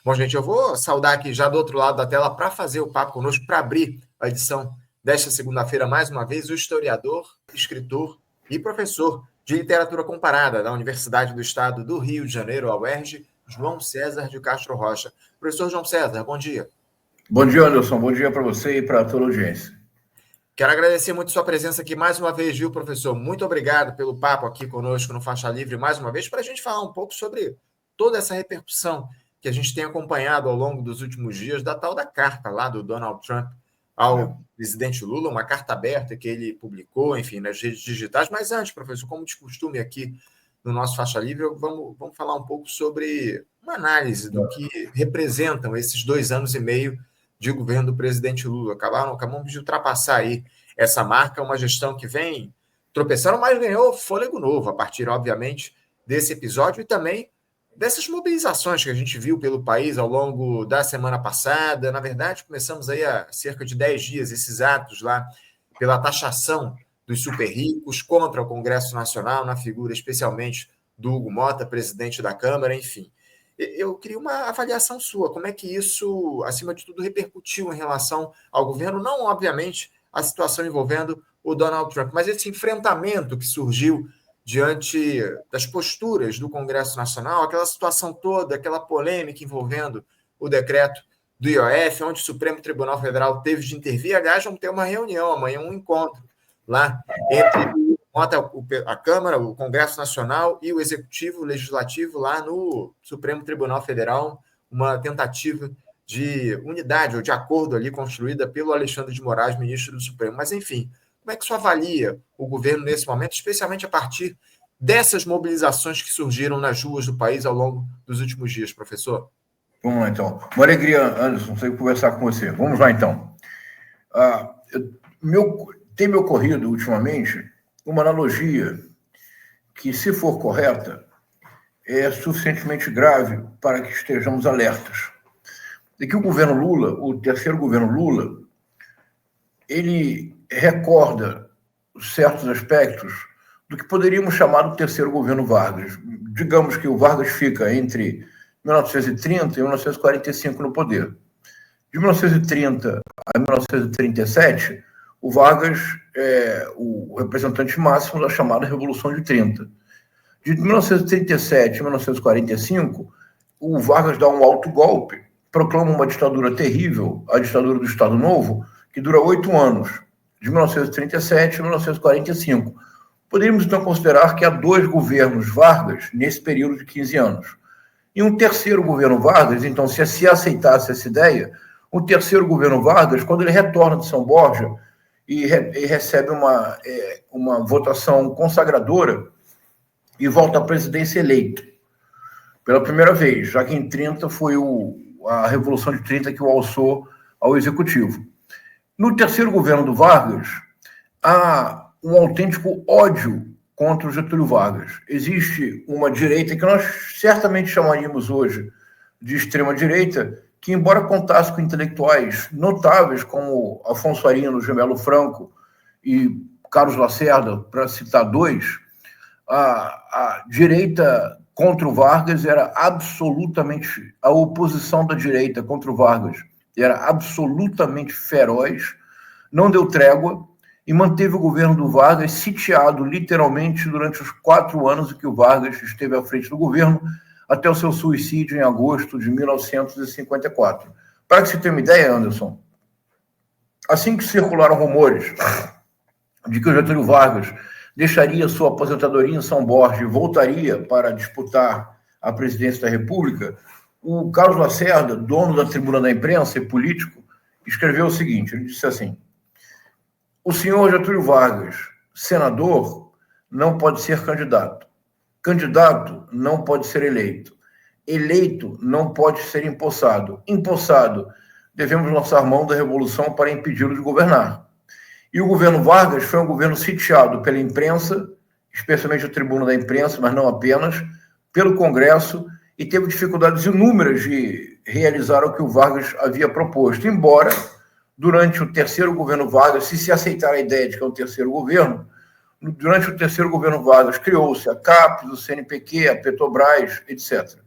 Bom, gente, eu vou saudar aqui já do outro lado da tela para fazer o papo conosco, para abrir a edição desta segunda-feira, mais uma vez, o historiador, escritor e professor de literatura comparada da Universidade do Estado do Rio de Janeiro, a UERJ, João César de Castro Rocha. Professor João César, bom dia. Bom dia, Anderson. Bom dia para você e para toda a audiência. Quero agradecer muito sua presença aqui mais uma vez, viu, professor? Muito obrigado pelo papo aqui conosco no Faixa Livre mais uma vez, para a gente falar um pouco sobre toda essa repercussão que a gente tem acompanhado ao longo dos últimos dias da tal da carta lá do Donald Trump ao presidente Lula, uma carta aberta que ele publicou, enfim, nas redes digitais. Mas antes, professor, como de costume aqui no nosso Faixa Livre, vamos falar um pouco sobre uma análise do que representam esses 2 anos e meio de governo do presidente Lula. Acabamos de ultrapassar aí essa marca, uma gestão que vem tropeçando, mas ganhou fôlego novo a partir, obviamente, desse episódio e também dessas mobilizações que a gente viu pelo país ao longo da semana passada. Na verdade, começamos aí há cerca de 10 dias esses atos lá pela taxação dos super ricos contra o Congresso Nacional, na figura especialmente do Hugo Mota, presidente da Câmara, enfim. Eu queria uma avaliação sua, como é que isso, acima de tudo, repercutiu em relação ao governo, não, obviamente, a situação envolvendo o Donald Trump, mas esse enfrentamento que surgiu diante das posturas do Congresso Nacional, aquela situação toda, aquela polêmica envolvendo o decreto do IOF, onde o Supremo Tribunal Federal teve de intervir. Aliás, vamos ter uma reunião amanhã, um encontro lá entre a Câmara, o Congresso Nacional e o Executivo, o Legislativo lá no Supremo Tribunal Federal, uma tentativa de unidade ou de acordo ali construída pelo Alexandre de Moraes, ministro do Supremo. Mas, enfim, como é que o senhor avalia o governo nesse momento, especialmente a partir dessas mobilizações que surgiram nas ruas do país ao longo dos últimos dias, professor? Vamos lá, então. Uma alegria, Anderson, sempre conversar com você. Vamos lá, então. Tem me ocorrido, ultimamente, uma analogia que, se for correta, é suficientemente grave para que estejamos alertas. De que o governo Lula, o terceiro governo Lula, ele recorda certos aspectos do que poderíamos chamar do terceiro governo Vargas. Digamos que o Vargas fica entre 1930 e 1945 no poder. De 1930 a 1937, o Vargas é o representante máximo da chamada Revolução de 30. De 1937 a 1945, o Vargas dá um autogolpe, proclama uma ditadura terrível, a ditadura do Estado Novo, que dura 8 anos, de 1937 a 1945. Poderíamos, então, considerar que há 2 governos Vargas nesse período de 15 anos. E um terceiro governo Vargas, então, se aceitasse essa ideia, o terceiro governo Vargas, quando ele retorna de São Borja e recebe uma votação consagradora e volta à presidência eleito, pela primeira vez, já que em 30 foi a Revolução de 30 que o alçou ao Executivo. No terceiro governo do Vargas, há um autêntico ódio contra o Getúlio Vargas. Existe uma direita que nós certamente chamaríamos hoje de extrema-direita, que, embora contasse com intelectuais notáveis como Afonso Arinos, Gemelo Franco e Carlos Lacerda, para citar 2, a direita contra o Vargas era absolutamente... A oposição da direita contra o Vargas era absolutamente feroz, não deu trégua e manteve o governo do Vargas sitiado literalmente durante os 4 anos em que o Vargas esteve à frente do governo, até o seu suicídio em agosto de 1954. Para que você tenha uma ideia, Anderson, assim que circularam rumores de que o Getúlio Vargas deixaria sua aposentadoria em São Borja e voltaria para disputar a presidência da República, o Carlos Lacerda, dono da Tribuna da Imprensa e político, escreveu o seguinte, ele disse assim: o senhor Getúlio Vargas, senador, não pode ser candidato. Candidato não pode ser eleito. Eleito não pode ser empossado. Empossado, devemos lançar mão da Revolução para impedi-lo de governar. E o governo Vargas foi um governo sitiado pela imprensa, especialmente a Tribuna da Imprensa, mas não apenas, pelo Congresso, e teve dificuldades inúmeras de realizar o que o Vargas havia proposto. Embora, durante o terceiro governo Vargas, se aceitar a ideia de que é o terceiro governo, durante o terceiro governo Vargas criou-se a CAPES, o CNPq, a Petrobras, etc.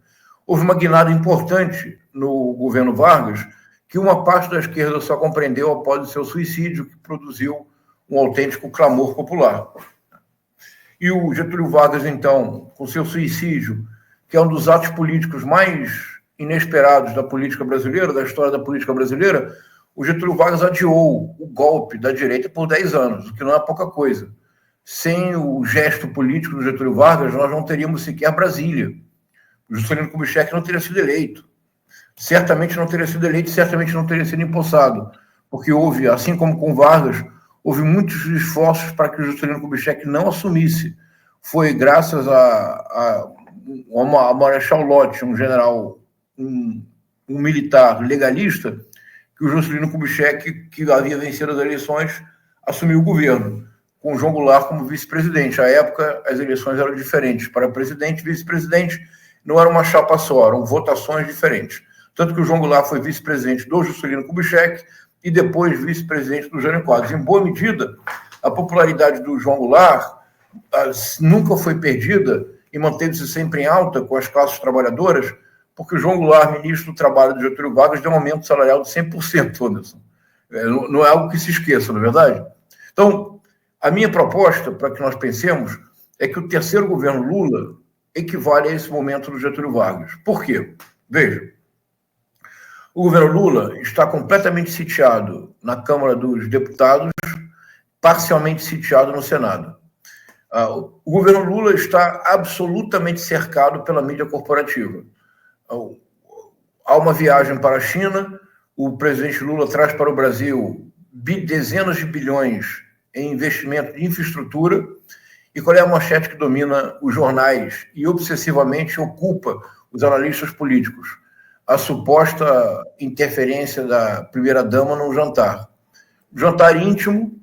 houve uma guinada importante no governo Vargas, que uma parte da esquerda só compreendeu após o seu suicídio, que produziu um autêntico clamor popular. E o Getúlio Vargas, então, com seu suicídio, que é um dos atos políticos mais inesperados da política brasileira, da história da política brasileira, o Getúlio Vargas adiou o golpe da direita por 10 anos, o que não é pouca coisa. Sem o gesto político do Getúlio Vargas, nós não teríamos sequer Brasília. O Juscelino Kubitschek não teria sido eleito. Certamente não teria sido eleito, certamente não teria sido empossado, porque houve, assim como com Vargas, houve muitos esforços para que o Juscelino Kubitschek não assumisse. Foi graças a Marechal Lott, um general, um militar legalista, que o Juscelino Kubitschek, que havia vencido as eleições, assumiu o governo, com o João Goulart como vice-presidente. À época, as eleições eram diferentes. Para presidente e vice-presidente, não era uma chapa só, eram votações diferentes. Tanto que o João Goulart foi vice-presidente do Juscelino Kubitschek e depois vice-presidente do Jânio Quadros. Em boa medida, a popularidade do João Goulart nunca foi perdida e manteve-se sempre em alta com as classes trabalhadoras, porque o João Goulart, ministro do Trabalho do Getúlio Vargas, deu um aumento salarial de 100%, Anderson. Não é algo que se esqueça, não é verdade? Então, a minha proposta, para que nós pensemos, é que o terceiro governo Lula equivale a esse momento do Getúlio Vargas. Por quê? Veja, o governo Lula está completamente sitiado na Câmara dos Deputados, parcialmente sitiado no Senado. O governo Lula está absolutamente cercado pela mídia corporativa. Há uma viagem para a China, o presidente Lula traz para o Brasil dezenas de bilhões em investimento em infraestrutura, e qual é a manchete que domina os jornais e obsessivamente ocupa os analistas políticos? A suposta interferência da primeira-dama num jantar. Jantar íntimo,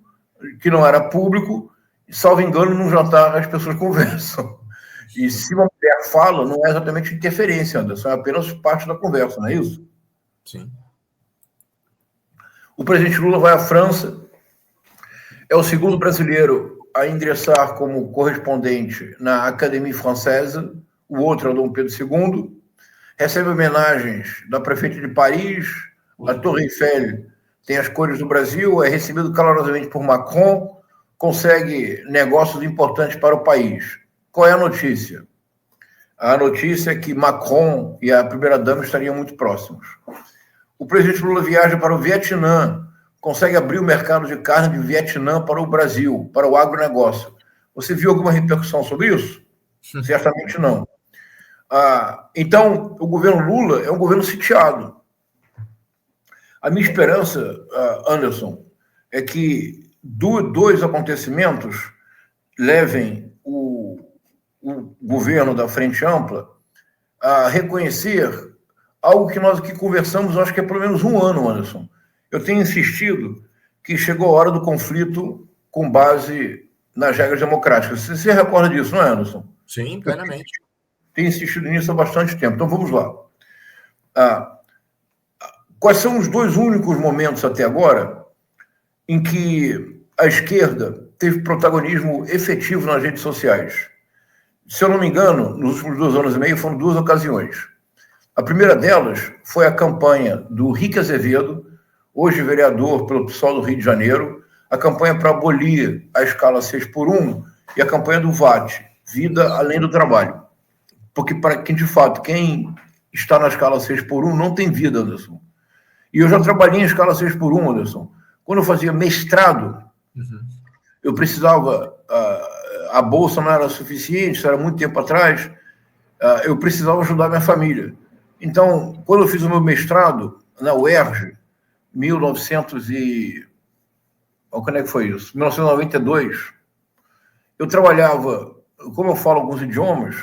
que não era público, e, salvo engano, num jantar as pessoas conversam. E se uma mulher fala, não é exatamente interferência, Anderson, é apenas parte da conversa, não é isso? Sim. O presidente Lula vai à França, é o segundo brasileiro a ingressar como correspondente na Académie Française, o outro é o Dom Pedro II, recebe homenagens da prefeita de Paris, a Torre Eiffel tem as cores do Brasil, é recebido calorosamente por Macron, consegue negócios importantes para o país. Qual é a notícia? A notícia é que Macron e a primeira-dama estariam muito próximos. O presidente Lula viaja para o Vietnã, consegue abrir o mercado de carne do Vietnã para o Brasil, para o agronegócio. Você viu alguma repercussão sobre isso? Certamente não. Então, o governo Lula é um governo sitiado. A minha esperança, Anderson, é que dois acontecimentos levem o governo da Frente Ampla a reconhecer algo que nós aqui conversamos, acho que é pelo menos um ano, Anderson. Eu tenho insistido que chegou a hora do conflito com base nas regras democráticas. Você se recorda disso, não é, Anderson? Sim, plenamente. Tenho insistido nisso há bastante tempo. Então, vamos lá. Quais são os dois únicos momentos até agora em que a esquerda teve protagonismo efetivo nas redes sociais? Se eu não me engano, nos últimos 2 anos e meio foram 2 ocasiões. A primeira delas foi a campanha do Rick Azevedo, hoje vereador pelo PSOL do Rio de Janeiro, a campanha para abolir a escala 6x1 e a campanha do VAT, Vida Além do Trabalho. Porque, para quem, de fato, quem está na escala 6x1 não tem vida, Anderson. E eu já trabalhei em escala 6x1, Anderson. Quando eu fazia mestrado, eu precisava... a bolsa não era suficiente, isso era muito tempo atrás, eu precisava ajudar minha família. Então, quando eu fiz o meu mestrado na UERJ, quando é que foi isso? 1992, eu trabalhava, como eu falo alguns idiomas,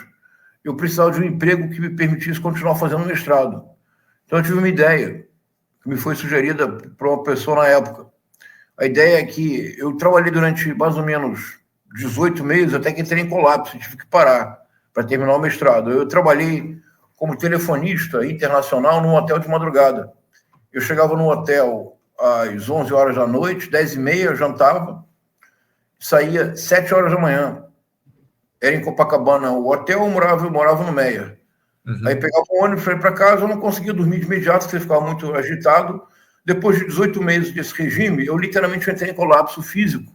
eu precisava de um emprego que me permitisse continuar fazendo mestrado. Então, eu tive uma ideia, que me foi sugerida por uma pessoa na época. A ideia é que eu trabalhei durante mais ou menos 18 meses, até que entrei em colapso, tive que parar para terminar o mestrado. Eu trabalhei como telefonista internacional num hotel de madrugada. Eu chegava no hotel às 11 horas da noite, 10h30, jantava, saía 7 horas da manhã. Era em Copacabana o hotel, eu morava no Meia. Aí pegava o ônibus para ir para casa, eu não conseguia dormir de imediato, porque você ficava muito agitado. Depois de 18 meses desse regime, eu literalmente entrei em colapso físico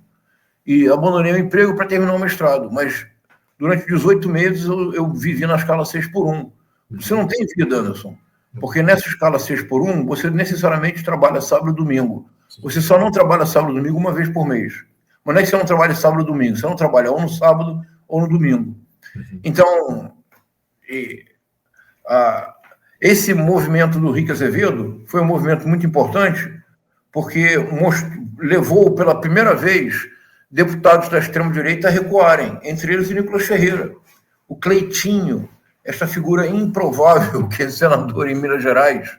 e abandonei o emprego para terminar o mestrado. Mas durante 18 meses eu vivi na escala 6x1. Você não tem vida, Anderson, porque nessa escala 6x1, você necessariamente trabalha sábado e domingo. Você só não trabalha sábado e domingo uma vez por mês. Mas não é que você não trabalha sábado e domingo, você não trabalha ou no sábado ou no domingo. Então, esse movimento do Rick Azevedo foi um movimento muito importante, porque levou pela primeira vez deputados da extrema-direita a recuarem, entre eles o Nicolas Ferreira, o Cleitinho, esta figura improvável que é senador em Minas Gerais,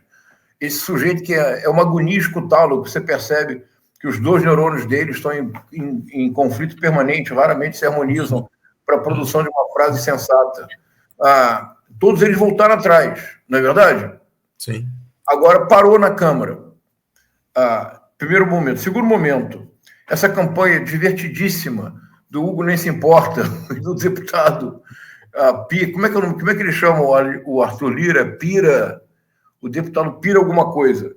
esse sujeito que é uma agonia escutá-lo, você percebe que os dois neurônios dele estão em conflito permanente, raramente se harmonizam para a produção de uma frase sensata. Todos eles voltaram atrás, não é verdade? Sim. Agora parou na Câmara. Primeiro momento. Segundo momento, essa campanha divertidíssima do Hugo Nem Se Importa, do deputado como é que ele chama o Arthur Lira? O deputado Pira alguma coisa.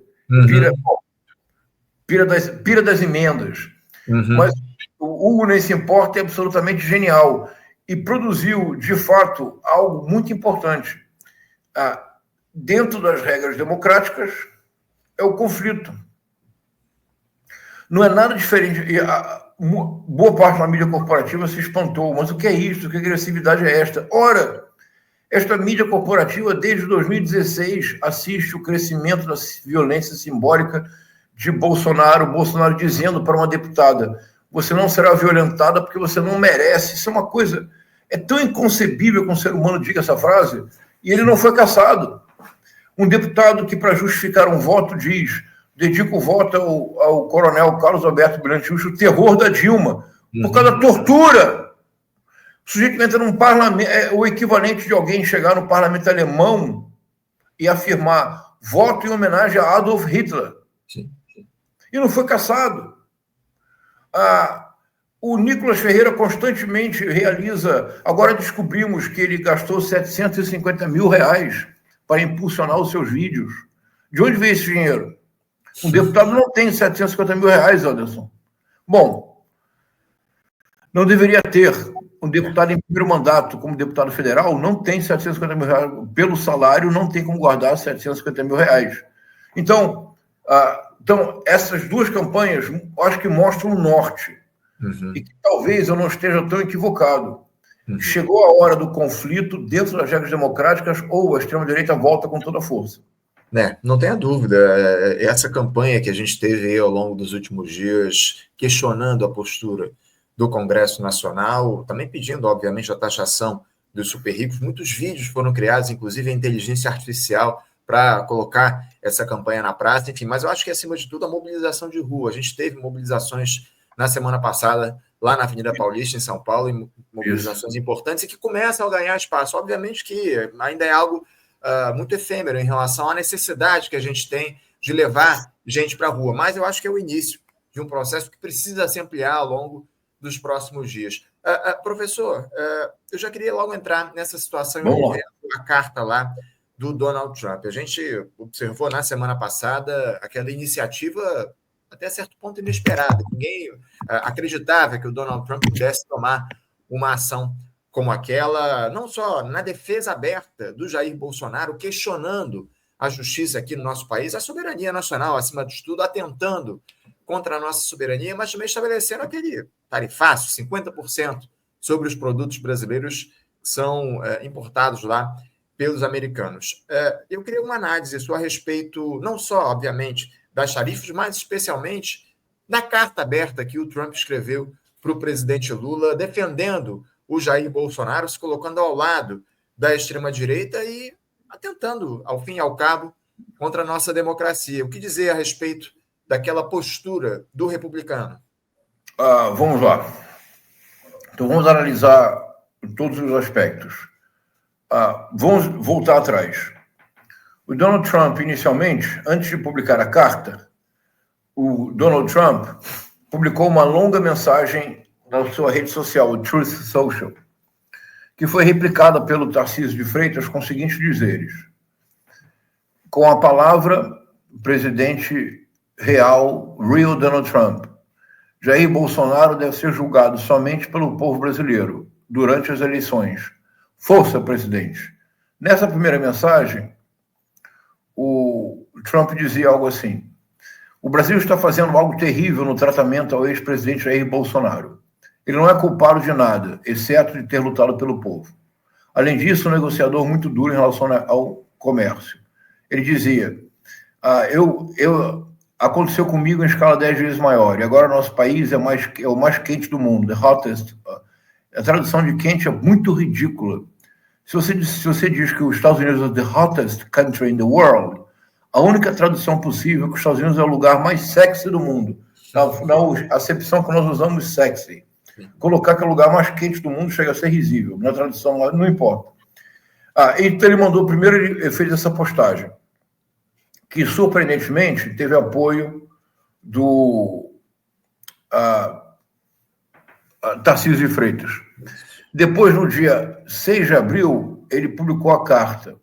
Pira das emendas. Mas o Hugo Nem Se Importa é absolutamente genial e produziu, de fato, algo muito importante. Dentro das regras democráticas, é o conflito. Não é nada diferente. Boa parte da mídia corporativa se espantou. Mas o que é isso? Que agressividade é esta? Ora, esta mídia corporativa, desde 2016, assiste o crescimento da violência simbólica de Bolsonaro dizendo para uma deputada: você não será violentada porque você não merece. Isso é uma coisa... É tão inconcebível que um ser humano diga essa frase, e ele não foi cassado. Um deputado que, para justificar um voto, diz: dedica o voto ao coronel Carlos Alberto Brilhantiucci, o terror da Dilma, por causa da tortura. O sujeito entra num parlamento, é o equivalente de alguém chegar no parlamento alemão e afirmar voto em homenagem a Adolf Hitler. Sim. E não foi cassado. O Nicolas Ferreira constantemente realiza... Agora descobrimos que ele gastou R$750 mil para impulsionar os seus vídeos. De onde veio esse dinheiro? Um deputado não tem R$750 mil, Anderson. Bom, não deveria ter. Um deputado em primeiro mandato, como deputado federal, não tem R$750 mil. Pelo salário, não tem como guardar R$750 mil. Então, essas duas campanhas, acho que mostram o norte. E que talvez eu não esteja tão equivocado. Chegou a hora do conflito dentro das regras democráticas, ou a extrema-direita volta com toda a força. Não tenha dúvida. Essa campanha que a gente teve aí ao longo dos últimos dias, questionando a postura do Congresso Nacional, também pedindo, obviamente, a taxação dos super ricos. Muitos vídeos foram criados, inclusive a inteligência artificial, para colocar essa campanha na praça, enfim. Mas eu acho que, acima de tudo, a mobilização de rua. A gente teve mobilizações na semana passada, lá na Avenida Paulista, em São Paulo, e mobilizações importantes e que começam a ganhar espaço. Obviamente que ainda é algo muito efêmero em relação à necessidade que a gente tem de levar gente para a rua, mas eu acho que é o início de um processo que precisa se ampliar ao longo dos próximos dias. Professor, eu já queria logo entrar nessa situação envolvendo a carta lá do Donald Trump. A gente observou na semana passada aquela iniciativa até certo ponto inesperada. Ninguém acreditava que o Donald Trump pudesse tomar uma ação como aquela, não só na defesa aberta do Jair Bolsonaro, questionando a justiça aqui no nosso país, a soberania nacional, acima de tudo, atentando contra a nossa soberania, mas também estabelecendo aquele tarifaço, 50% sobre os produtos brasileiros que são importados lá pelos americanos. Eu queria uma análise sua a respeito, não só, obviamente, das tarifas, mas especialmente da carta aberta que o Trump escreveu para o presidente Lula, defendendo o Jair Bolsonaro, se colocando ao lado da extrema-direita e atentando, ao fim e ao cabo, contra a nossa democracia. O que dizer a respeito daquela postura do republicano? Vamos lá. Então, vamos analisar todos os aspectos. Vamos voltar atrás. O Donald Trump, inicialmente, antes de publicar a carta, o Donald Trump publicou uma longa mensagem na sua rede social, o Truth Social, que foi replicada pelo Tarcísio de Freitas com os seguintes dizeres: com a palavra, o presidente real Donald Trump, Jair Bolsonaro deve ser julgado somente pelo povo brasileiro durante as eleições. Força, presidente. Nessa primeira mensagem, o Trump dizia algo assim: o Brasil está fazendo algo terrível no tratamento ao ex-presidente Jair Bolsonaro. Ele não é culpado de nada, exceto de ter lutado pelo povo. Além disso, um negociador muito duro em relação ao comércio. Ele dizia, aconteceu comigo em escala 10 vezes maior, e agora nosso país é o mais quente do mundo, the hottest. A tradução de quente é muito ridícula. Se você diz que os Estados Unidos é the hottest country in the world, a única tradução possível é que os Estados Unidos é o lugar mais sexy do mundo. Na acepção que nós usamos, sexy. Colocar que é o lugar mais quente do mundo chega a ser risível. Na tradução, não importa. Então ele mandou, primeiro ele fez essa postagem, que surpreendentemente teve apoio do Tarcísio de Freitas. Depois, no dia 6 de abril, ele publicou a carta.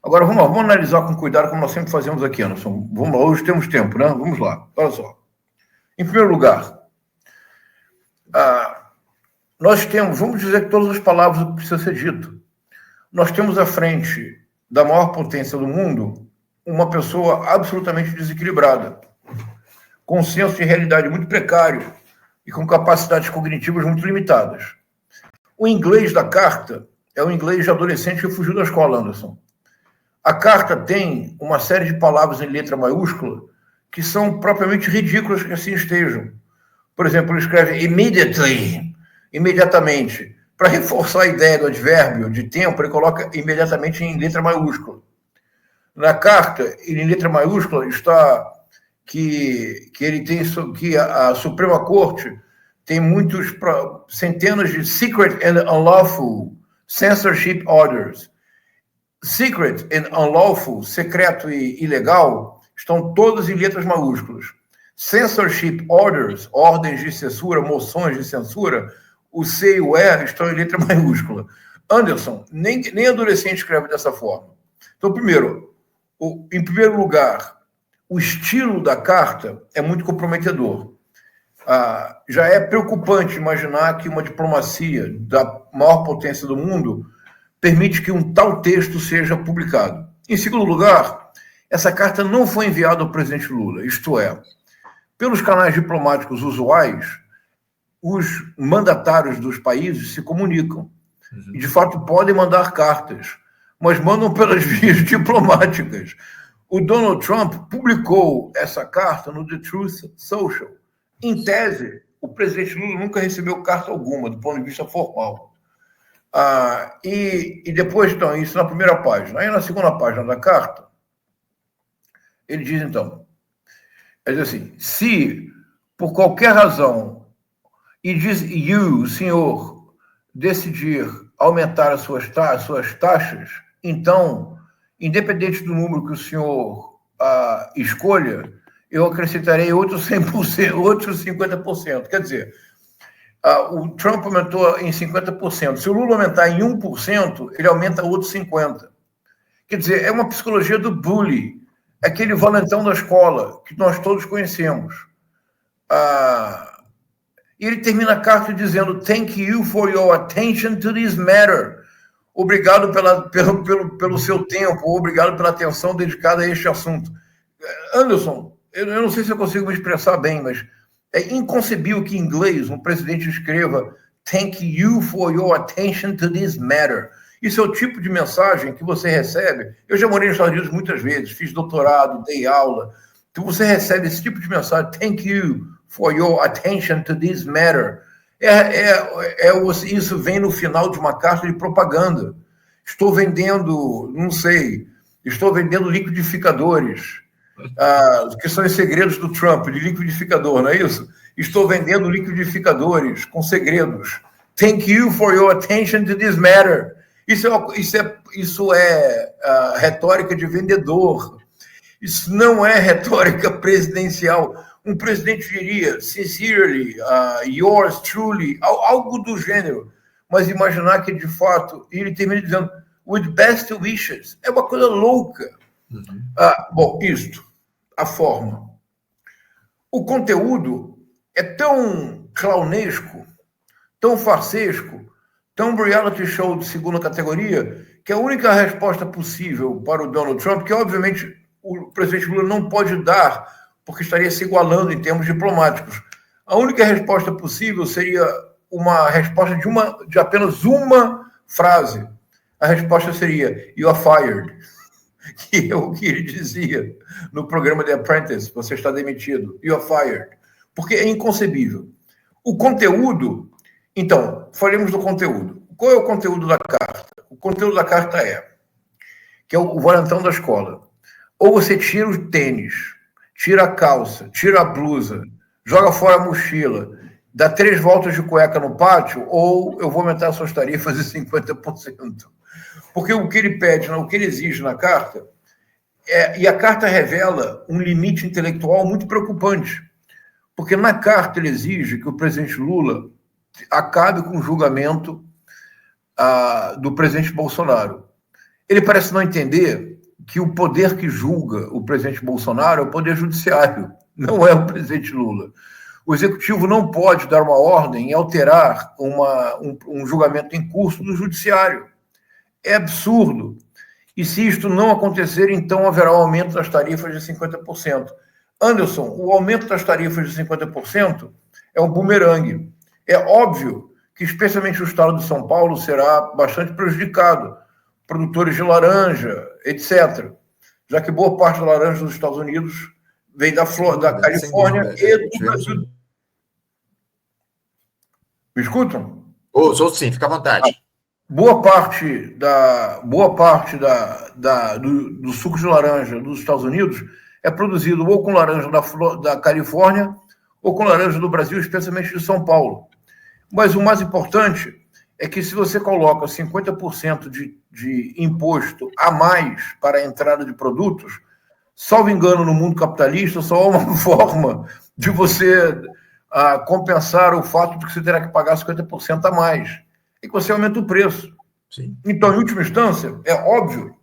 Agora, vamos analisar com cuidado, como nós sempre fazemos aqui, Anderson. Vamos lá, hoje temos tempo, né? Vamos lá, olha só. Em primeiro lugar, nós temos, vamos dizer que todas as palavras que precisa ser dito. Nós temos à frente da maior potência do mundo uma pessoa absolutamente desequilibrada, com um senso de realidade muito precário e com capacidades cognitivas muito limitadas. O inglês da carta é o inglês de adolescente que fugiu da escola, Anderson. A carta tem uma série de palavras em letra maiúscula que são propriamente ridículas que assim estejam. Por exemplo, ele escreve immediately, imediatamente. Para reforçar a ideia do advérbio de tempo, ele coloca imediatamente em letra maiúscula. Na carta, em letra maiúscula, está que a Suprema Corte tem centenas de secret and unlawful censorship orders. Secret and unlawful, secreto e ilegal, estão todas em letras maiúsculas. Censorship orders, ordens de censura, moções de censura, o C e o E estão em letra maiúscula. Anderson, nem adolescente escreve dessa forma. Então, em primeiro lugar, o estilo da carta é muito comprometedor. Já é preocupante imaginar que uma diplomacia da maior potência do mundo permite que um tal texto seja publicado. Em segundo lugar, essa carta não foi enviada ao presidente Lula, isto é, pelos canais diplomáticos usuais, os mandatários dos países se comunicam. E, de fato, podem mandar cartas, mas mandam pelas vias diplomáticas. O Donald Trump publicou essa carta no The Truth Social. Em tese, o presidente Lula nunca recebeu carta alguma, do ponto de vista formal. E depois, então, isso na primeira página. Aí, na segunda página da carta, ele diz, então, assim, se, por qualquer razão, o senhor, decidir aumentar as suas taxas, então, independente do número que o senhor escolha, eu acrescentarei outros 100%, outros 50%. Quer dizer, o Trump aumentou em 50%. Se o Lula aumentar em 1%, ele aumenta outros 50%. Quer dizer, é uma psicologia do bully, aquele valentão da escola que nós todos conhecemos. E ele termina a carta dizendo: "Thank you for your attention to this matter." Obrigado pelo seu tempo, obrigado pela atenção dedicada a este assunto. Anderson, eu não sei se eu consigo me expressar bem, mas é inconcebível que em inglês um presidente escreva "Thank you for your attention to this matter." Isso é o tipo de mensagem que você recebe. Eu já morei nos Estados Unidos muitas vezes, fiz doutorado, dei aula. Então você recebe esse tipo de mensagem: "Thank you for your attention to this matter." Isso vem no final de uma carta de propaganda. Estou vendendo liquidificadores, que são os segredos do Trump, de liquidificador, não é isso? Estou vendendo liquidificadores com segredos. Thank you for your attention to this matter. Isso é retórica de vendedor. Isso não é retórica presidencial. Um presidente diria, sincerely, yours truly, algo do gênero. mas imaginar que, de fato, ele termina dizendo with best wishes. É uma coisa louca. Uhum. Bom, isto, a forma. O conteúdo é tão clownesco, tão farsesco, tão reality show de segunda categoria, que a única resposta possível para o Donald Trump, que obviamente o presidente Lula não pode dar, porque estaria se igualando em termos diplomáticos, a única resposta possível seria uma resposta de apenas uma frase. A resposta seria, you are fired. Que é o que ele dizia no programa The Apprentice, você está demitido, you are fired. Porque é inconcebível. O conteúdo, então, falemos do conteúdo. Qual é o conteúdo da carta? O conteúdo da carta que é o valentão da escola. Ou você tira o tênis, tira a calça, tira a blusa, joga fora a mochila, dá 3 voltas de cueca no pátio, ou eu vou aumentar suas tarifas em 50%. Porque o que ele pede, o que ele exige na carta, e a carta revela um limite intelectual muito preocupante. Porque na carta ele exige que o presidente Lula acabe com o julgamento do presidente Bolsonaro. Ele parece não entender que o poder que julga o presidente Bolsonaro é o poder judiciário, não é o presidente Lula. O executivo não pode dar uma ordem e alterar um julgamento em curso do judiciário. É absurdo. E se isto não acontecer, então haverá um aumento das tarifas de 50%. Anderson, o aumento das tarifas de 50% é um bumerangue. É óbvio que, especialmente o estado de São Paulo, será bastante prejudicado. Produtores de laranja, etc. Já que boa parte da laranja dos Estados Unidos vem da Califórnia e do Brasil. Me escutam? Ouço sim, fica à vontade. Boa parte do suco de laranja dos Estados Unidos é produzido ou com laranja da Califórnia ou com laranja do Brasil, especialmente de São Paulo. Mas o mais importante é que se você coloca 50% de imposto a mais para a entrada de produtos, salvo engano, no mundo capitalista, só há uma forma de você compensar o fato de que você terá que pagar 50% a mais. É que você aumenta o preço. Sim. Então, em última instância, é óbvio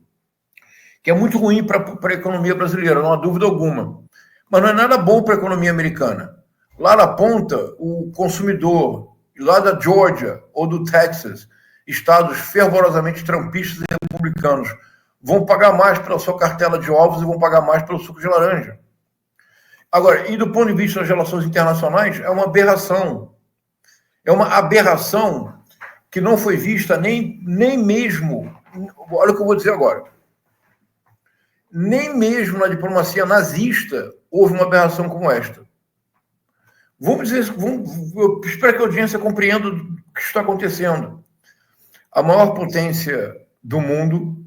que é muito ruim para a economia brasileira, não há dúvida alguma. Mas não é nada bom para a economia americana. Lá na ponta, o consumidor, lá da Georgia ou do Texas, estados fervorosamente trumpistas e republicanos, vão pagar mais pela sua cartela de ovos e vão pagar mais pelo suco de laranja. Agora, e do ponto de vista das relações internacionais, é uma aberração. É uma aberração que não foi vista nem mesmo... Olha o que eu vou dizer agora. Nem mesmo na diplomacia nazista houve uma aberração como esta. Vamos dizer, eu espero que a audiência compreenda o que está acontecendo. A maior potência do mundo,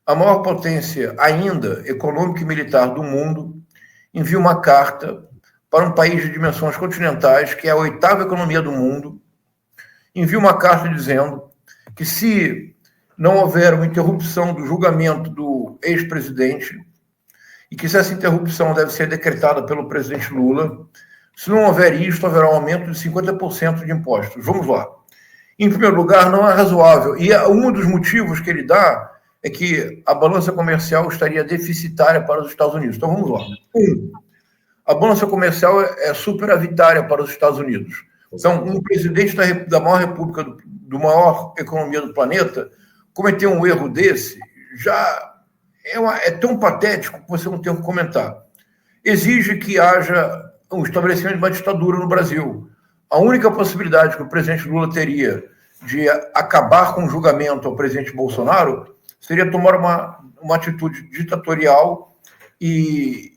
a maior potência ainda econômica e militar do mundo, envia uma carta para um país de dimensões continentais, que é a 8ª economia do mundo, envia uma carta dizendo que se não houver uma interrupção do julgamento do ex-presidente, e que se essa interrupção deve ser decretada pelo presidente Lula, se não houver isto, haverá um aumento de 50% de impostos. Vamos lá. Em primeiro lugar, não é razoável. E um dos motivos que ele dá é que a balança comercial estaria deficitária para os Estados Unidos. Então, vamos lá. A balança comercial é superavitária para os Estados Unidos. Então, um presidente da maior república, do maior economia do planeta, cometer um erro desse, já é tão patético que você não tem o que comentar. Exige que haja um estabelecimento de uma ditadura no Brasil. A única possibilidade que o presidente Lula teria de acabar com o julgamento ao presidente Bolsonaro seria tomar uma atitude ditatorial e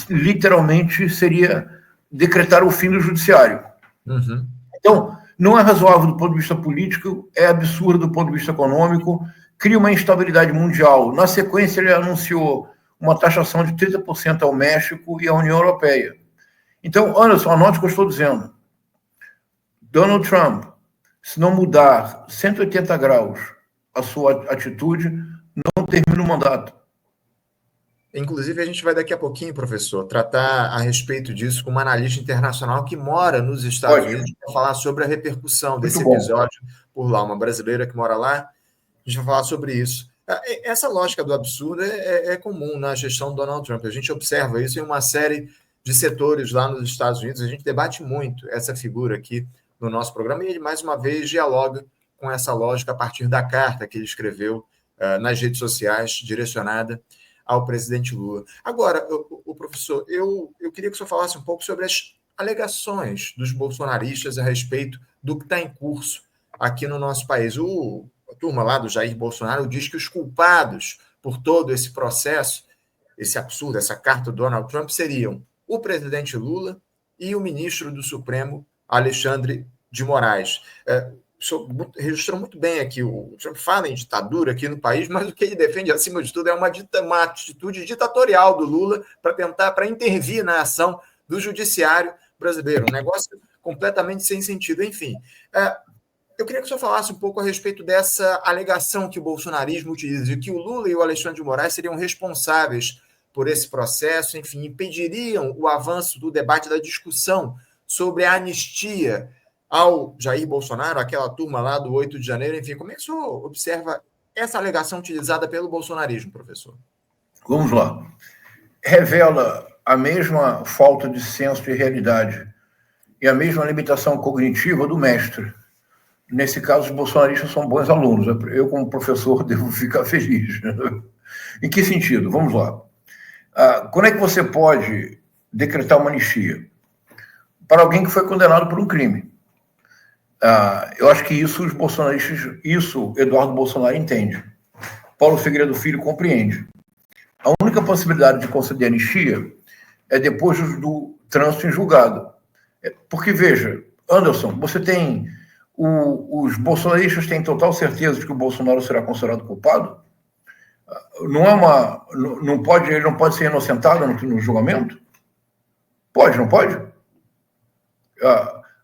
literalmente seria decretar o fim do judiciário. Uhum. Então, não é razoável do ponto de vista político, é absurdo do ponto de vista econômico, cria uma instabilidade mundial. Na sequência, ele anunciou uma taxação de 30% ao México e à União Europeia. Então, Anderson, anote o que eu estou dizendo. Donald Trump, se não mudar 180 graus a sua atitude, não termina o mandato. Inclusive, a gente vai daqui a pouquinho, professor, tratar a respeito disso com uma analista internacional que mora nos Estados Ótimo, Unidos para falar sobre a repercussão muito desse bom. episódio por lá. Uma brasileira que mora lá, a gente vai falar sobre isso. Essa lógica do absurdo é comum na gestão do Donald Trump. A gente observa isso em uma série de setores lá nos Estados Unidos. A gente debate muito essa figura aqui no nosso programa e ele, mais uma vez, dialoga com essa lógica a partir da carta que ele escreveu nas redes sociais, direcionada ao presidente Lula. Agora, o professor, eu queria que o senhor falasse um pouco sobre as alegações dos bolsonaristas a respeito do que está em curso aqui no nosso país. A turma lá do Jair Bolsonaro diz que os culpados por todo esse processo, esse absurdo, essa carta do Donald Trump, seriam o presidente Lula e o ministro do Supremo, Alexandre de Moraes. O senhor registrou muito bem aqui, o Trump fala em ditadura aqui no país, mas o que ele defende, acima de tudo, é uma atitude ditatorial do Lula para intervir na ação do judiciário brasileiro, um negócio completamente sem sentido. Enfim, eu queria que o senhor falasse um pouco a respeito dessa alegação que o bolsonarismo utiliza, de que o Lula e o Alexandre de Moraes seriam responsáveis por esse processo, enfim, impediriam o avanço do debate, da discussão sobre a anistia ao Jair Bolsonaro, aquela turma lá do 8 de janeiro, enfim, como é que o senhor observa essa alegação utilizada pelo bolsonarismo, professor? Vamos lá. Revela a mesma falta de senso de realidade e a mesma limitação cognitiva do mestre. Nesse caso, os bolsonaristas são bons alunos. Eu, como professor, devo ficar feliz. Em que sentido? Vamos lá. Quando é que você pode decretar uma anistia? Para alguém que foi condenado por um crime. Eu acho que isso os bolsonaristas, Eduardo Bolsonaro entende. Paulo Figueiredo Filho compreende. A única possibilidade de conceder anistia é depois do trânsito em julgado. Porque, veja, Anderson, você tem... os bolsonaristas têm total certeza de que o Bolsonaro será considerado culpado? Ele não pode ser inocentado no julgamento? Pode, não pode?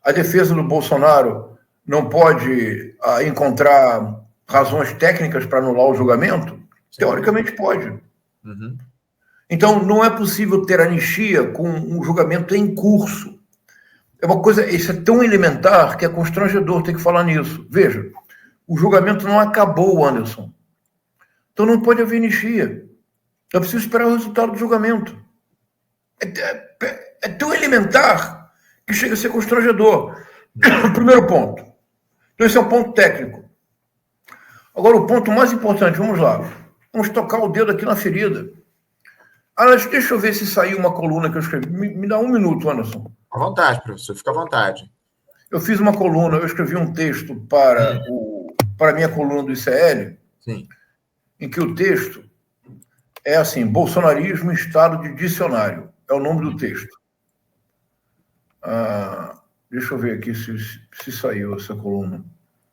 A defesa do Bolsonaro não pode encontrar razões técnicas para anular o julgamento? Sim. Teoricamente pode. Uhum. Então, não é possível ter anistia com um julgamento em curso. É uma coisa, isso é tão elementar que é constrangedor ter que falar nisso. Veja, o julgamento não acabou, Anderson. Então não pode haver anistia. É preciso esperar o resultado do julgamento. É tão elementar que chega a ser constrangedor. Primeiro ponto. Então esse é um ponto técnico. Agora o ponto mais importante, vamos lá. Vamos tocar o dedo aqui na ferida. Deixa eu ver se saiu uma coluna que eu escrevi. Me dá um minuto, Anderson. À vontade, professor, fica à vontade. Eu fiz uma coluna, eu escrevi um texto para a minha coluna do ICL, Sim. Em que o texto é assim, bolsonarismo em estado de dicionário. É o nome do texto. Deixa eu ver aqui se saiu essa coluna.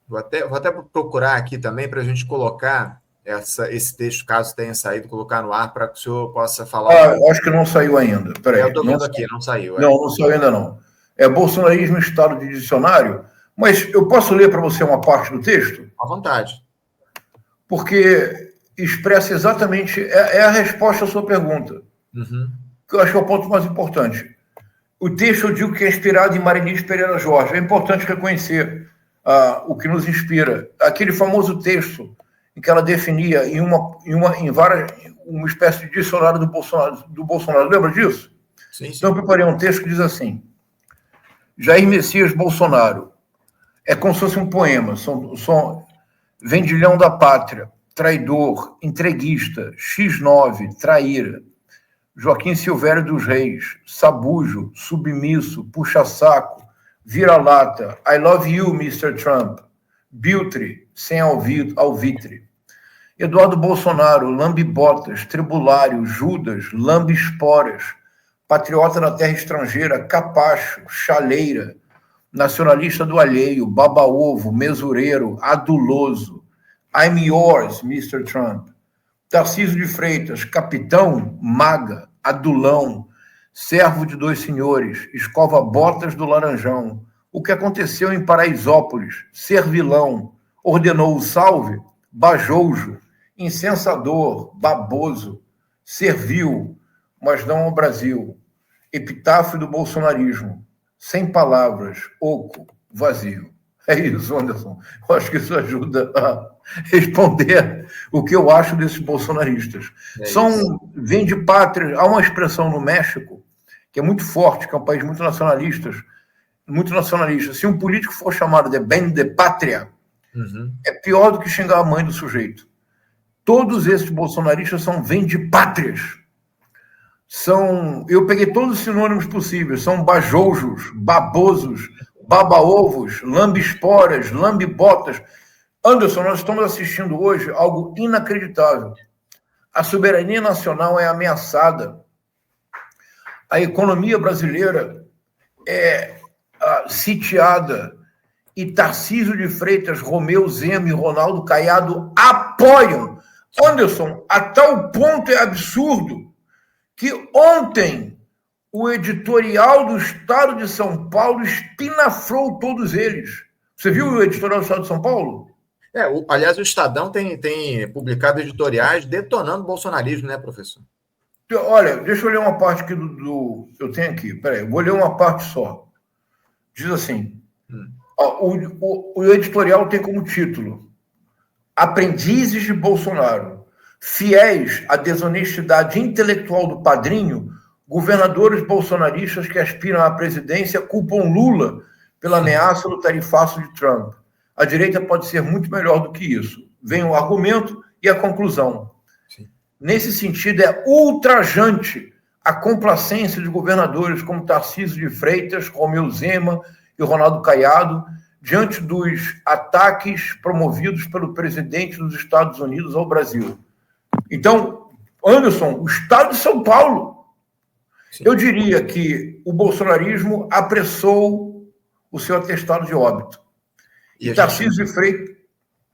Vou até procurar aqui também para a gente colocar esse texto, caso tenha saído, colocar no ar para que o senhor possa falar. Acho que não saiu ainda. Peraí, eu estou vendo aqui, não saiu. Não saiu ainda não. É bolsonarismo em estado de dicionário, mas eu posso ler para você uma parte do texto? À vontade. Porque expressa exatamente, é a resposta à sua pergunta. Uhum. Que eu acho que é o ponto mais importante. O texto, eu digo que é inspirado em Marilis Pereira Jorge. É importante reconhecer o que nos inspira. Aquele famoso texto em que ela definia uma espécie de dicionário do Bolsonaro. Lembra disso? Sim. Então, eu preparei um texto que diz assim: Jair Messias Bolsonaro. É como se fosse um poema. Vendilhão da pátria, traidor, entreguista, X9, traíra, Joaquim Silvério dos Reis, sabujo, submisso, puxa-saco, vira-lata, I love you, Mr. Trump, biltre, sem alvitre, Eduardo Bolsonaro, lambe-botas, tribulário, Judas, lambe-esporas, patriota da terra estrangeira, capacho, chaleira, nacionalista do alheio, baba-ovo, mesureiro, aduloso. I'm yours, Mr. Trump. Tarcísio de Freitas, capitão, maga, adulão, servo de dois senhores, escova-botas do Laranjão. O que aconteceu em Paraisópolis? Servilão. Ordenou o salve? Bajoujo. Incensador, baboso. serviu, mas não ao Brasil. Epitáfio do bolsonarismo. Sem palavras, oco, vazio. É isso, Anderson. Eu acho que isso ajuda a responder o que eu acho desses bolsonaristas. Vêm de pátria. Há uma expressão no México que é muito forte, que é um país muito nacionalista. Se um político for chamado de bem de pátria, é pior do que xingar a mãe do sujeito. Todos esses bolsonaristas vêm de pátrias. Eu peguei todos os sinônimos possíveis. São bajoujos, babosos, baba-ovos, lambe-esporas, lambe-botas. Anderson, nós estamos assistindo hoje algo inacreditável. A soberania nacional é ameaçada. A economia brasileira é sitiada. E Tarcísio de Freitas, Romeu Zema e Ronaldo Caiado apoiam. Anderson, a tal ponto é absurdo que ontem o editorial do Estado de São Paulo espinafrou todos eles. Você viu o editorial do Estado de São Paulo? Aliás, o Estadão tem publicado editoriais detonando o bolsonarismo, né, professor? Olha, deixa eu ler uma parte aqui eu tenho aqui, peraí, eu vou ler uma parte só. Diz assim, o editorial tem como título Aprendizes de Bolsonaro. Fiéis à desonestidade intelectual do padrinho, governadores bolsonaristas que aspiram à presidência culpam Lula pela ameaça do tarifaço de Trump. A direita pode ser muito melhor do que isso. Vem o argumento e a conclusão. Sim. Nesse sentido, é ultrajante a complacência de governadores como Tarcísio de Freitas, Romeu Zema e Ronaldo Caiado diante dos ataques promovidos pelo presidente dos Estados Unidos ao Brasil. Então, Anderson, o Estado de São Paulo, sim, eu diria que o bolsonarismo apressou o seu atestado de óbito. E Tarcísio de Freitas...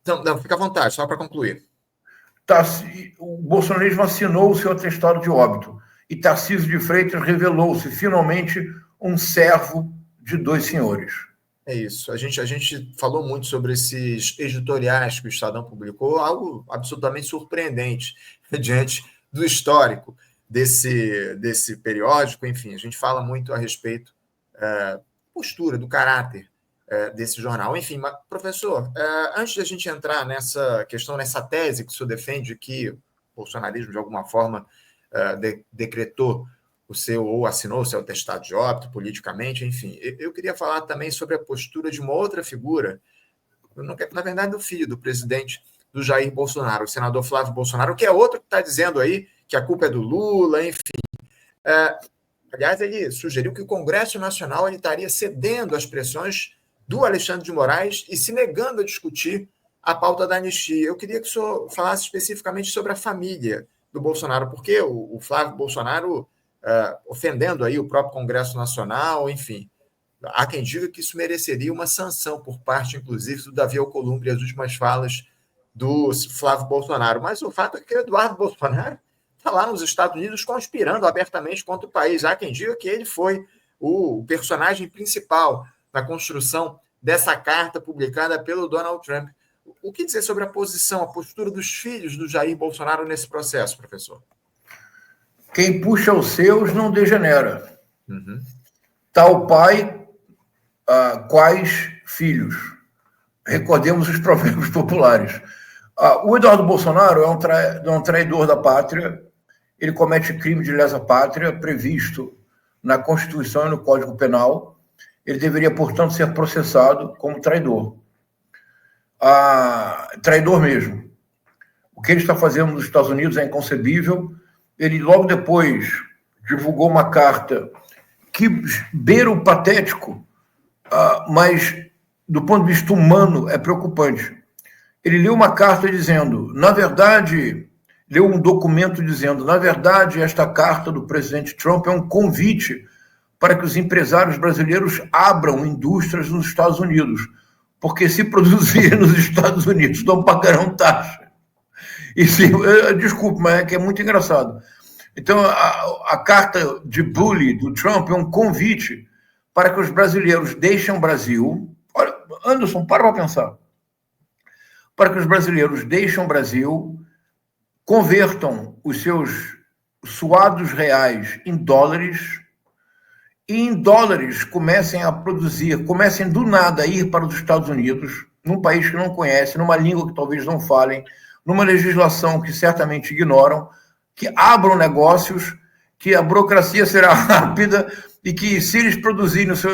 Não, fica à vontade, só para concluir. O bolsonarismo assinou o seu atestado de óbito. E Tarcísio de Freitas revelou-se, finalmente, um servo de dois senhores. É isso. A gente falou muito sobre esses editoriais que o Estadão publicou, algo absolutamente surpreendente diante do histórico desse periódico. Enfim, a gente fala muito a respeito da postura, do caráter desse jornal. Enfim, mas, professor, antes de a gente entrar nessa questão, nessa tese que o senhor defende, que o bolsonarismo, de alguma forma, decretou ou assinou o seu atestado de óbito politicamente, enfim. Eu queria falar também sobre a postura de uma outra figura, na verdade, do filho do presidente do Jair Bolsonaro, o senador Flávio Bolsonaro, que é outro que está dizendo aí que a culpa é do Lula, enfim. Aliás, ele sugeriu que o Congresso Nacional ele estaria cedendo às pressões do Alexandre de Moraes e se negando a discutir a pauta da anistia. Eu queria que o senhor falasse especificamente sobre a família do Bolsonaro, porque o Flávio Bolsonaro... ofendendo aí o próprio Congresso Nacional, enfim. Há quem diga que isso mereceria uma sanção por parte, inclusive, do Davi Alcolumbre, as últimas falas do Flávio Bolsonaro. Mas o fato é que o Eduardo Bolsonaro está lá nos Estados Unidos conspirando abertamente contra o país. Há quem diga que ele foi o personagem principal na construção dessa carta publicada pelo Donald Trump. O que dizer sobre a postura dos filhos do Jair Bolsonaro nesse processo, professor? Quem puxa os seus não degenera. Tal pai, quais filhos? Recordemos os provérbios populares. O Eduardo Bolsonaro é um traidor da pátria. Ele comete crime de lesa pátria previsto na Constituição e no Código Penal. Ele deveria, portanto, ser processado como traidor. Traidor mesmo. O que ele está fazendo nos Estados Unidos é inconcebível. Ele, logo depois, divulgou uma carta que beira o patético, mas, do ponto de vista humano, é preocupante. Ele leu uma carta dizendo, leu um documento dizendo, na verdade, esta carta do presidente Trump é um convite para que os empresários brasileiros abram indústrias nos Estados Unidos, porque se produzirem nos Estados Unidos, não pagarão taxa. Desculpe, mas é que é muito engraçado. Então, a carta de bully do Trump é um convite para que os brasileiros deixem o Brasil. Olha, Anderson, para pensar. Para que os brasileiros deixem o Brasil, convertam os seus suados reais em dólares, e em dólares comecem a produzir, comecem do nada a ir para os Estados Unidos, num país que não conhecem, numa língua que talvez não falem, numa legislação que certamente ignoram, que abram negócios, que a burocracia será rápida e que, se eles produzirem se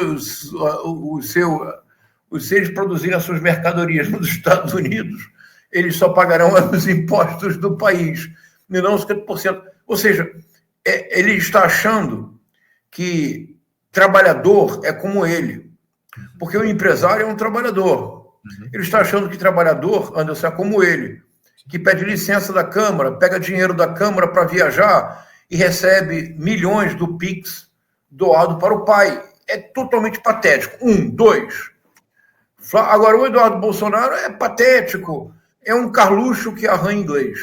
eles produzirem as suas mercadorias nos Estados Unidos, eles só pagarão os impostos do país, e não os 50%. Ou seja, ele está achando que trabalhador é como ele, porque o empresário é um trabalhador. Ele está achando que trabalhador, Anderson, é como ele, que pede licença da Câmara, pega dinheiro da Câmara para viajar e recebe milhões do Pix doado para o pai. É totalmente patético. 1, 2. Agora, o Eduardo Bolsonaro é patético. É um Carluxo que arranha inglês,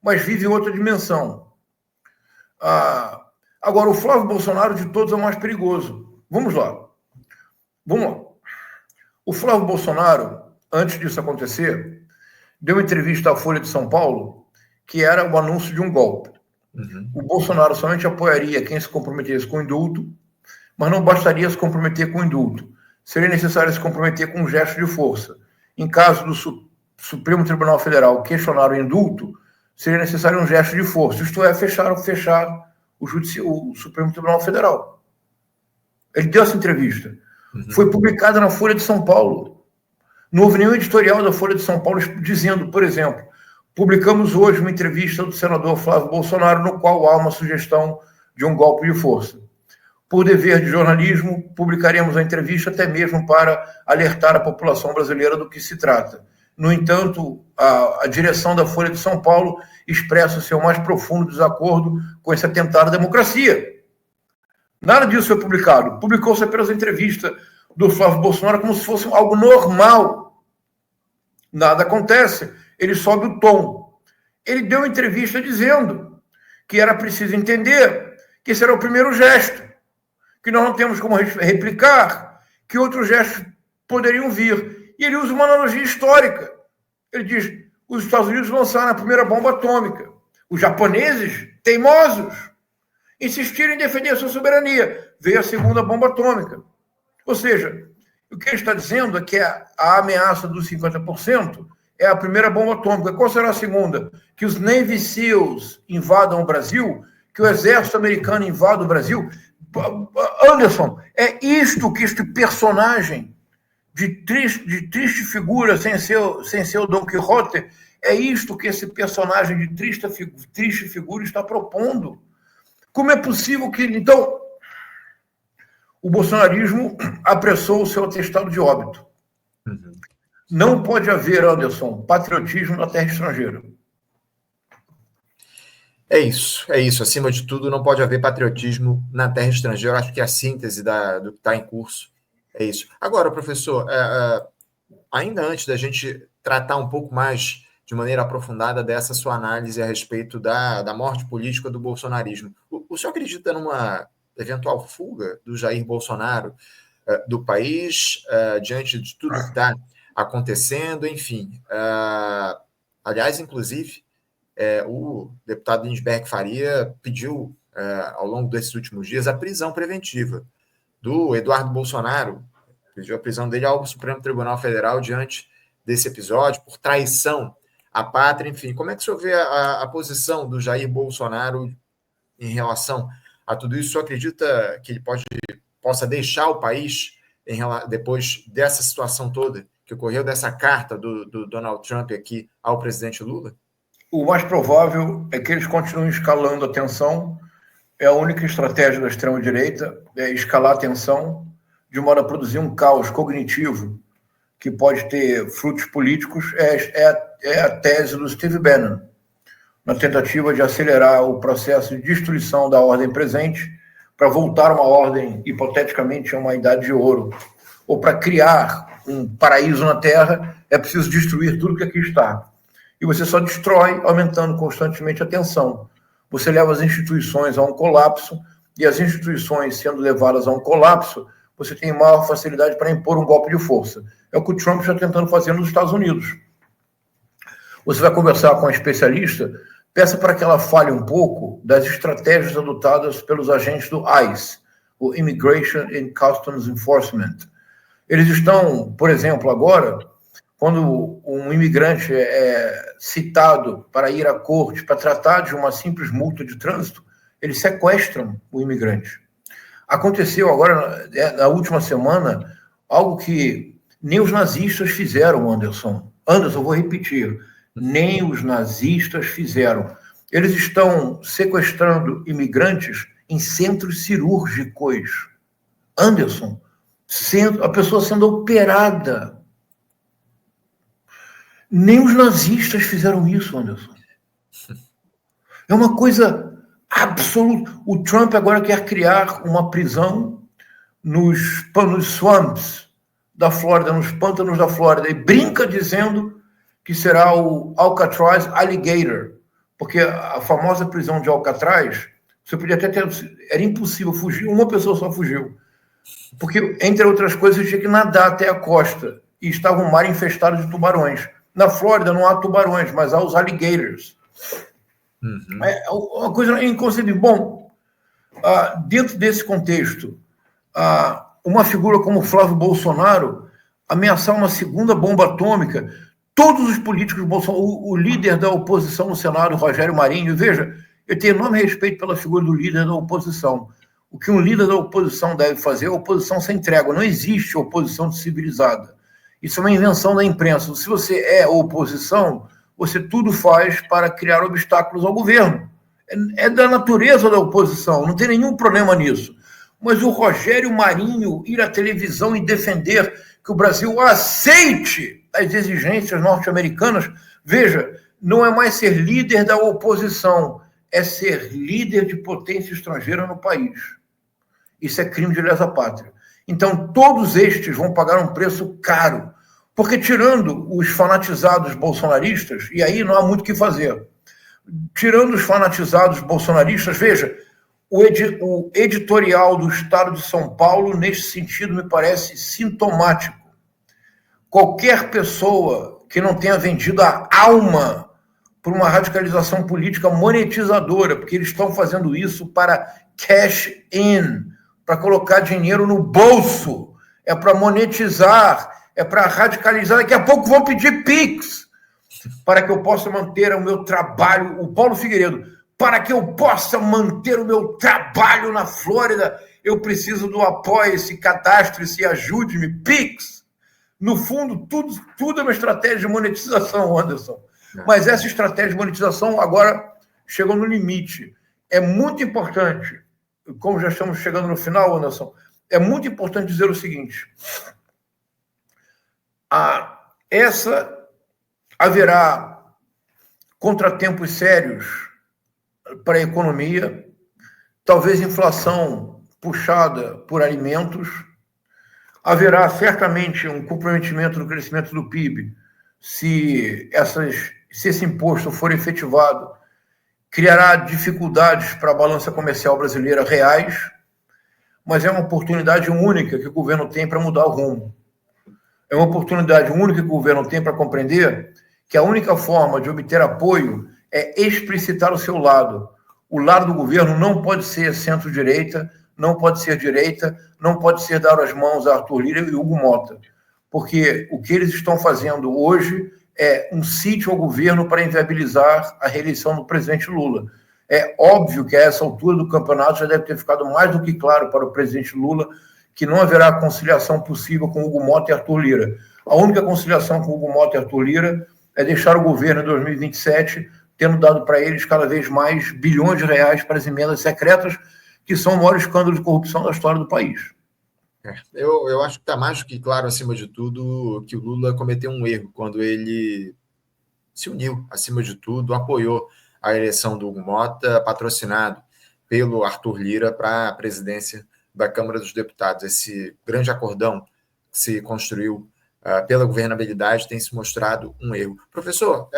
mas vive em outra dimensão. Agora, o Flávio Bolsonaro de todos é o mais perigoso. Vamos lá. O Flávio Bolsonaro, antes disso acontecer, deu uma entrevista à Folha de São Paulo, que era o anúncio de um golpe. O Bolsonaro somente apoiaria quem se comprometesse com o indulto, mas não bastaria se comprometer com o indulto. Seria necessário se comprometer com um gesto de força. Em caso do Supremo Tribunal Federal questionar o indulto, seria necessário um gesto de força. Isto é, fechar o Supremo Tribunal Federal. Ele deu essa entrevista. Foi publicada na Folha de São Paulo. Não houve nenhum editorial da Folha de São Paulo dizendo, por exemplo, publicamos hoje uma entrevista do senador Flávio Bolsonaro, no qual há uma sugestão de um golpe de força. Por dever de jornalismo, publicaremos a entrevista até mesmo para alertar a população brasileira do que se trata. No entanto, a direção da Folha de São Paulo expressa o seu mais profundo desacordo com esse atentado à democracia. Nada disso foi publicado. Publicou-se apenas a entrevista do Flávio Bolsonaro como se fosse algo normal. Nada acontece. Ele sobe o tom. Ele deu uma entrevista dizendo que era preciso entender que esse era o primeiro gesto, que nós não temos como replicar, que outros gestos poderiam vir. E ele usa uma analogia histórica. Ele diz, os Estados Unidos lançaram a primeira bomba atômica. Os japoneses, teimosos, insistiram em defender a sua soberania. Veio a segunda bomba atômica. Ou seja, o que ele está dizendo é que a ameaça dos 50% é a primeira bomba atômica. Qual será a segunda? Que os Navy SEALs invadam o Brasil, que o exército americano invada o Brasil. Anderson, é isto que este personagem de triste figura, sem ser o Dom Quixote, é isto que esse personagem de triste figura está propondo. Como é possível que, então, o bolsonarismo apressou o seu atestado de óbito? Não pode haver, Anderson, patriotismo na terra estrangeira. É isso. Acima de tudo, não pode haver patriotismo na terra estrangeira. Eu acho que a síntese do que está em curso é isso. Agora, professor, ainda antes da gente tratar um pouco mais de maneira aprofundada dessa sua análise a respeito da morte política do bolsonarismo, o senhor acredita numa eventual fuga do Jair Bolsonaro do país diante de tudo que está acontecendo? Enfim, aliás, inclusive, o deputado Lindbergh Faria pediu, ao longo desses últimos dias, a prisão preventiva do Eduardo Bolsonaro, pediu a prisão dele ao Supremo Tribunal Federal diante desse episódio, por traição à pátria. Enfim, como é que o senhor vê a posição do Jair Bolsonaro em relação a tudo isso? O senhor acredita que ele possa deixar o país depois dessa situação toda que ocorreu, dessa carta do Donald Trump aqui ao presidente Lula? O mais provável é que eles continuem escalando a tensão. É a única estratégia da extrema-direita, é escalar a tensão de modo a produzir um caos cognitivo que pode ter frutos políticos. É a tese do Steve Bannon, na tentativa de acelerar o processo de destruição da ordem presente para voltar a uma ordem, hipoteticamente, a uma idade de ouro. Ou para criar um paraíso na Terra, é preciso destruir tudo que aqui está. E você só destrói aumentando constantemente a tensão. Você leva as instituições a um colapso, e as instituições sendo levadas a um colapso, você tem maior facilidade para impor um golpe de força. É o que o Trump está tentando fazer nos Estados Unidos. Você vai conversar com um especialista, peça para que ela fale um pouco das estratégias adotadas pelos agentes do ICE, o Immigration and Customs Enforcement. Eles estão, por exemplo, agora, quando um imigrante é citado para ir à corte para tratar de uma simples multa de trânsito, eles sequestram o imigrante. Aconteceu agora, na última semana, algo que nem os nazistas fizeram, Anderson. Anderson, vou repetir, nem os nazistas fizeram. Eles estão sequestrando imigrantes em centros cirúrgicos. Anderson, a pessoa sendo operada. Nem os nazistas fizeram isso, Anderson. É uma coisa absoluta. O Trump agora quer criar uma prisão nos swamps da Flórida, nos pântanos da Flórida, e brinca dizendo que será o Alcatraz Alligator, porque a famosa prisão de Alcatraz, você podia até ter... Era impossível fugir, uma pessoa só fugiu. Porque, entre outras coisas, tinha que nadar até a costa, e estava um mar infestado de tubarões. Na Flórida não há tubarões, mas há os alligators. Uhum. É uma coisa inconcebível. Bom, dentro desse contexto, uma figura como Flávio Bolsonaro ameaçar uma segunda bomba atômica, todos os políticos, o líder da oposição no Senado, Rogério Marinho, veja, eu tenho enorme respeito pela figura do líder da oposição. O que um líder da oposição deve fazer é oposição sem trégua. Não existe oposição civilizada. Isso é uma invenção da imprensa. Se você é oposição, você tudo faz para criar obstáculos ao governo. É da natureza da oposição, não tem nenhum problema nisso. Mas o Rogério Marinho ir à televisão e defender que o Brasil aceite as exigências norte-americanas, veja, não é mais ser líder da oposição, é ser líder de potência estrangeira no país. Isso é crime de lesa pátria. Então, todos estes vão pagar um preço caro, porque tirando os fanatizados bolsonaristas, e aí não há muito o que fazer, tirando os fanatizados bolsonaristas, veja, o editorial do Estado de São Paulo, nesse sentido, me parece sintomático. Qualquer pessoa que não tenha vendido a alma por uma radicalização política monetizadora, porque eles estão fazendo isso para cash in, para colocar dinheiro no bolso, é para monetizar, é para radicalizar. Daqui a pouco vão pedir Pix para que eu possa manter o meu trabalho. O Paulo Figueiredo, para que eu possa manter o meu trabalho na Flórida, eu preciso do Apoia-se, Cadastre-se, Ajude-me, Pix. No fundo, tudo é uma estratégia de monetização, Anderson. Mas essa estratégia de monetização agora chegou no limite. É muito importante, como já estamos chegando no final, Anderson, é muito importante dizer o seguinte: haverá contratempos sérios para a economia, talvez inflação puxada por alimentos, haverá certamente um comprometimento no crescimento do PIB se esse imposto for efetivado, criará dificuldades para a balança comercial brasileira reais, mas é uma oportunidade única que o governo tem para mudar o rumo. É uma oportunidade única que o governo tem para compreender que a única forma de obter apoio é explicitar o seu lado. O lado do governo não pode ser centro-direita, não pode ser direita, não pode ser dar as mãos a Arthur Lira e Hugo Mota, porque o que eles estão fazendo hoje é um sítio ao governo para inviabilizar a reeleição do presidente Lula. É óbvio que a essa altura do campeonato já deve ter ficado mais do que claro para o presidente Lula que não haverá conciliação possível com Hugo Mota e Arthur Lira. A única conciliação com Hugo Mota e Arthur Lira é deixar o governo em 2027 tendo dado para eles cada vez mais bilhões de reais para as emendas secretas, que são o maior escândalo de corrupção da história do país. Eu acho que está mais do que claro, acima de tudo, que o Lula cometeu um erro quando ele se uniu, acima de tudo, apoiou a eleição do Hugo Mota, patrocinado pelo Arthur Lira para a presidência da Câmara dos Deputados. Esse grande acordão que se construiu pela governabilidade tem se mostrado um erro. Professor,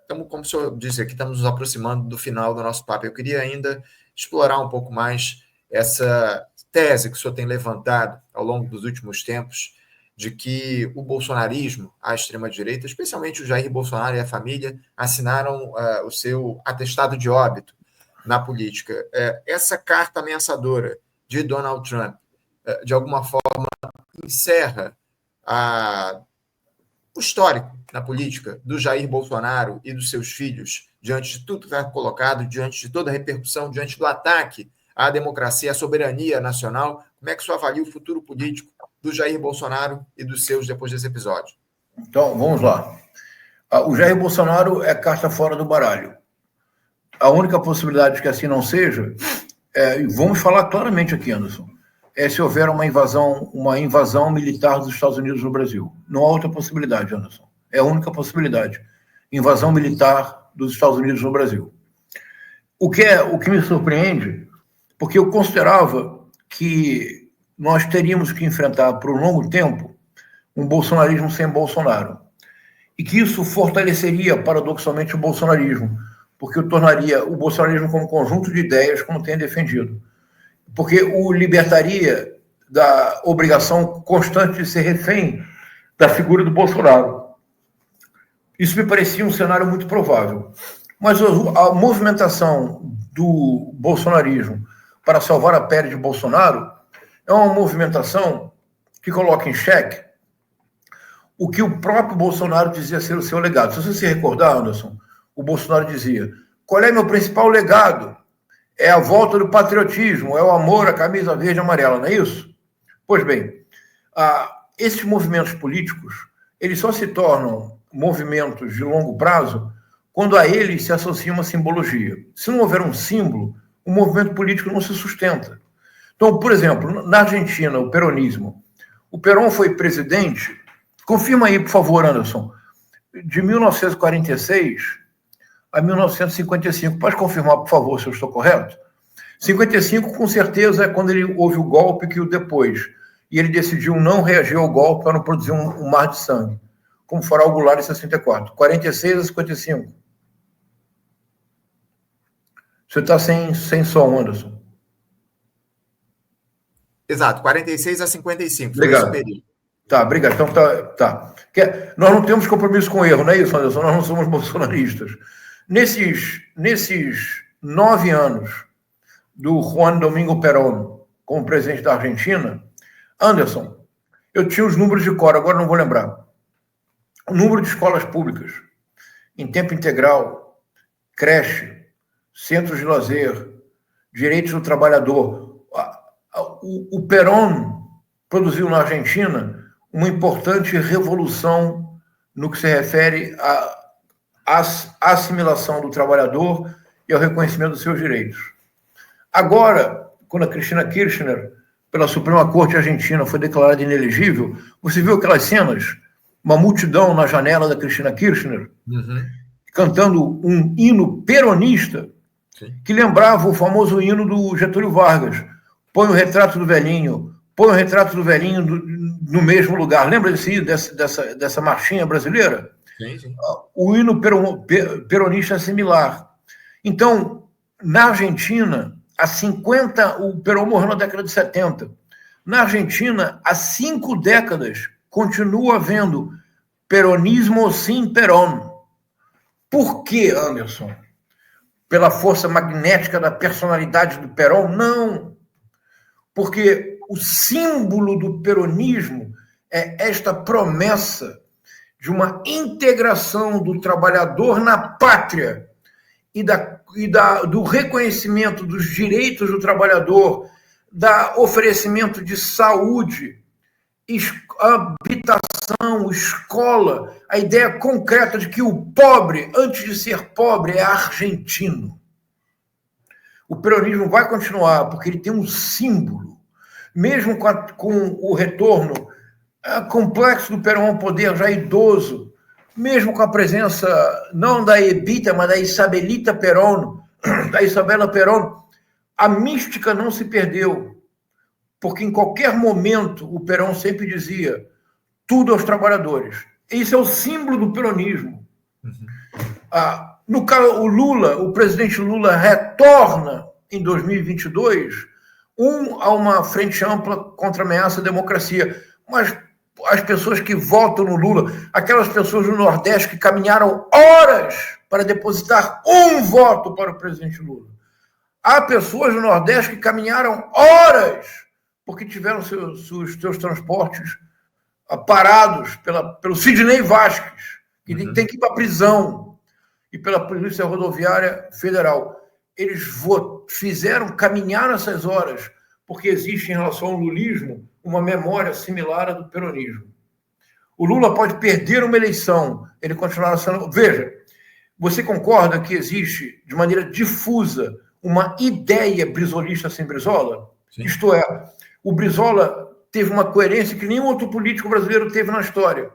como o senhor disse aqui, estamos nos aproximando do final do nosso papo. Eu queria ainda explorar um pouco mais essa tese que o senhor tem levantado ao longo dos últimos tempos de que o bolsonarismo, a extrema-direita, especialmente o Jair Bolsonaro e a família, assinaram o seu atestado de óbito na política. Essa carta ameaçadora de Donald Trump, de alguma forma, encerra o histórico na política do Jair Bolsonaro e dos seus filhos, diante de tudo que está colocado, diante de toda a repercussão, diante do ataque à democracia, à soberania nacional. Como é que o senhor avalia o futuro político do Jair Bolsonaro e dos seus depois desse episódio? Então, vamos lá. O Jair Bolsonaro é carta fora do baralho. A única possibilidade que assim não seja, e vamos falar claramente aqui, Anderson, é se houver uma invasão militar dos Estados Unidos no Brasil. Não há outra possibilidade, Anderson. É a única possibilidade. Invasão militar dos Estados Unidos no Brasil. O que me surpreende, porque eu considerava que nós teríamos que enfrentar por um longo tempo um bolsonarismo sem Bolsonaro. E que isso fortaleceria, paradoxalmente, o bolsonarismo, porque tornaria o bolsonarismo como conjunto de ideias, como tem defendido. Porque o libertaria da obrigação constante de ser refém da figura do Bolsonaro. Isso me parecia um cenário muito provável. Mas a movimentação do bolsonarismo para salvar a pele de Bolsonaro é uma movimentação que coloca em xeque o que o próprio Bolsonaro dizia ser o seu legado. Se você se recordar, Anderson, o Bolsonaro dizia: qual é meu principal legado? É a volta do patriotismo, é o amor à camisa verde e amarela, não é isso? Pois bem, esses movimentos políticos, eles só se tornam movimentos de longo prazo quando a eles se associa uma simbologia. Se não houver um símbolo, o movimento político não se sustenta. Então, por exemplo, na Argentina, o peronismo. O Perón foi presidente, confirma aí, por favor, Anderson, de 1946 a 1955. Pode confirmar, por favor, se eu estou correto? 55, com certeza, é quando ele houve o golpe que o depois. E ele decidiu não reagir ao golpe para não produzir um mar de sangue, como fará o Goulart em 64. 46 a 55. Você está sem som, Anderson. Exato, 46 a 55. Obrigado. Tá, obrigado. Então, tá. Nós não temos compromisso com o erro, não é isso, Anderson? Nós não somos bolsonaristas. Nesses 9 anos do Juan Domingo Perón como presidente da Argentina, Anderson, eu tinha os números de cor, agora não vou lembrar. O número de escolas públicas em tempo integral, creche, centros de lazer, direitos do trabalhador. O Perón produziu na Argentina uma importante revolução no que se refere à assimilação do trabalhador e ao reconhecimento dos seus direitos. Agora, quando a Cristina Kirchner, pela Suprema Corte Argentina, foi declarada inelegível, você viu aquelas cenas? Uma multidão na janela da Cristina Kirchner, cantando um hino peronista, que lembrava o famoso hino do Getúlio Vargas. Põe o retrato do velhinho no mesmo lugar. Lembra dessa marchinha brasileira? Sim. O hino peronista é similar. Então, na Argentina, o Perón morreu na década de 70. Na Argentina, há 5 décadas, continua havendo peronismo sem Perón. Por quê, Anderson? Pela força magnética da personalidade do Perón? Não. Porque o símbolo do peronismo é esta promessa de uma integração do trabalhador na pátria e do reconhecimento dos direitos do trabalhador, da oferecimento de saúde, habitação, escola, a ideia concreta de que o pobre, antes de ser pobre, é argentino. O peronismo vai continuar, porque ele tem um símbolo, mesmo com o retorno complexo do Perón ao poder, já idoso, mesmo com a presença não da Evita, mas da Isabelita Perón, da Isabela Perón, a mística não se perdeu, porque em qualquer momento o Perón sempre dizia tudo aos trabalhadores. Isso é o símbolo do peronismo. No caso, o presidente Lula retorna em 2022 a uma frente ampla contra a ameaça à democracia, mas as pessoas que votam no Lula, aquelas pessoas do Nordeste que caminharam horas para depositar um voto para o presidente Lula. Há pessoas no Nordeste que caminharam horas porque tiveram seus transportes parados pelo Sidney Vasquez, que tem que ir para a prisão, e pela Polícia Rodoviária Federal. Eles caminharam essas horas porque existe em relação ao lulismo uma memória similar à do peronismo. O Lula pode perder uma eleição, ele continuará sendo... Veja, você concorda que existe, de maneira difusa, uma ideia brisolista sem Brizola? Sim. Isto é, o Brizola teve uma coerência que nenhum outro político brasileiro teve na história.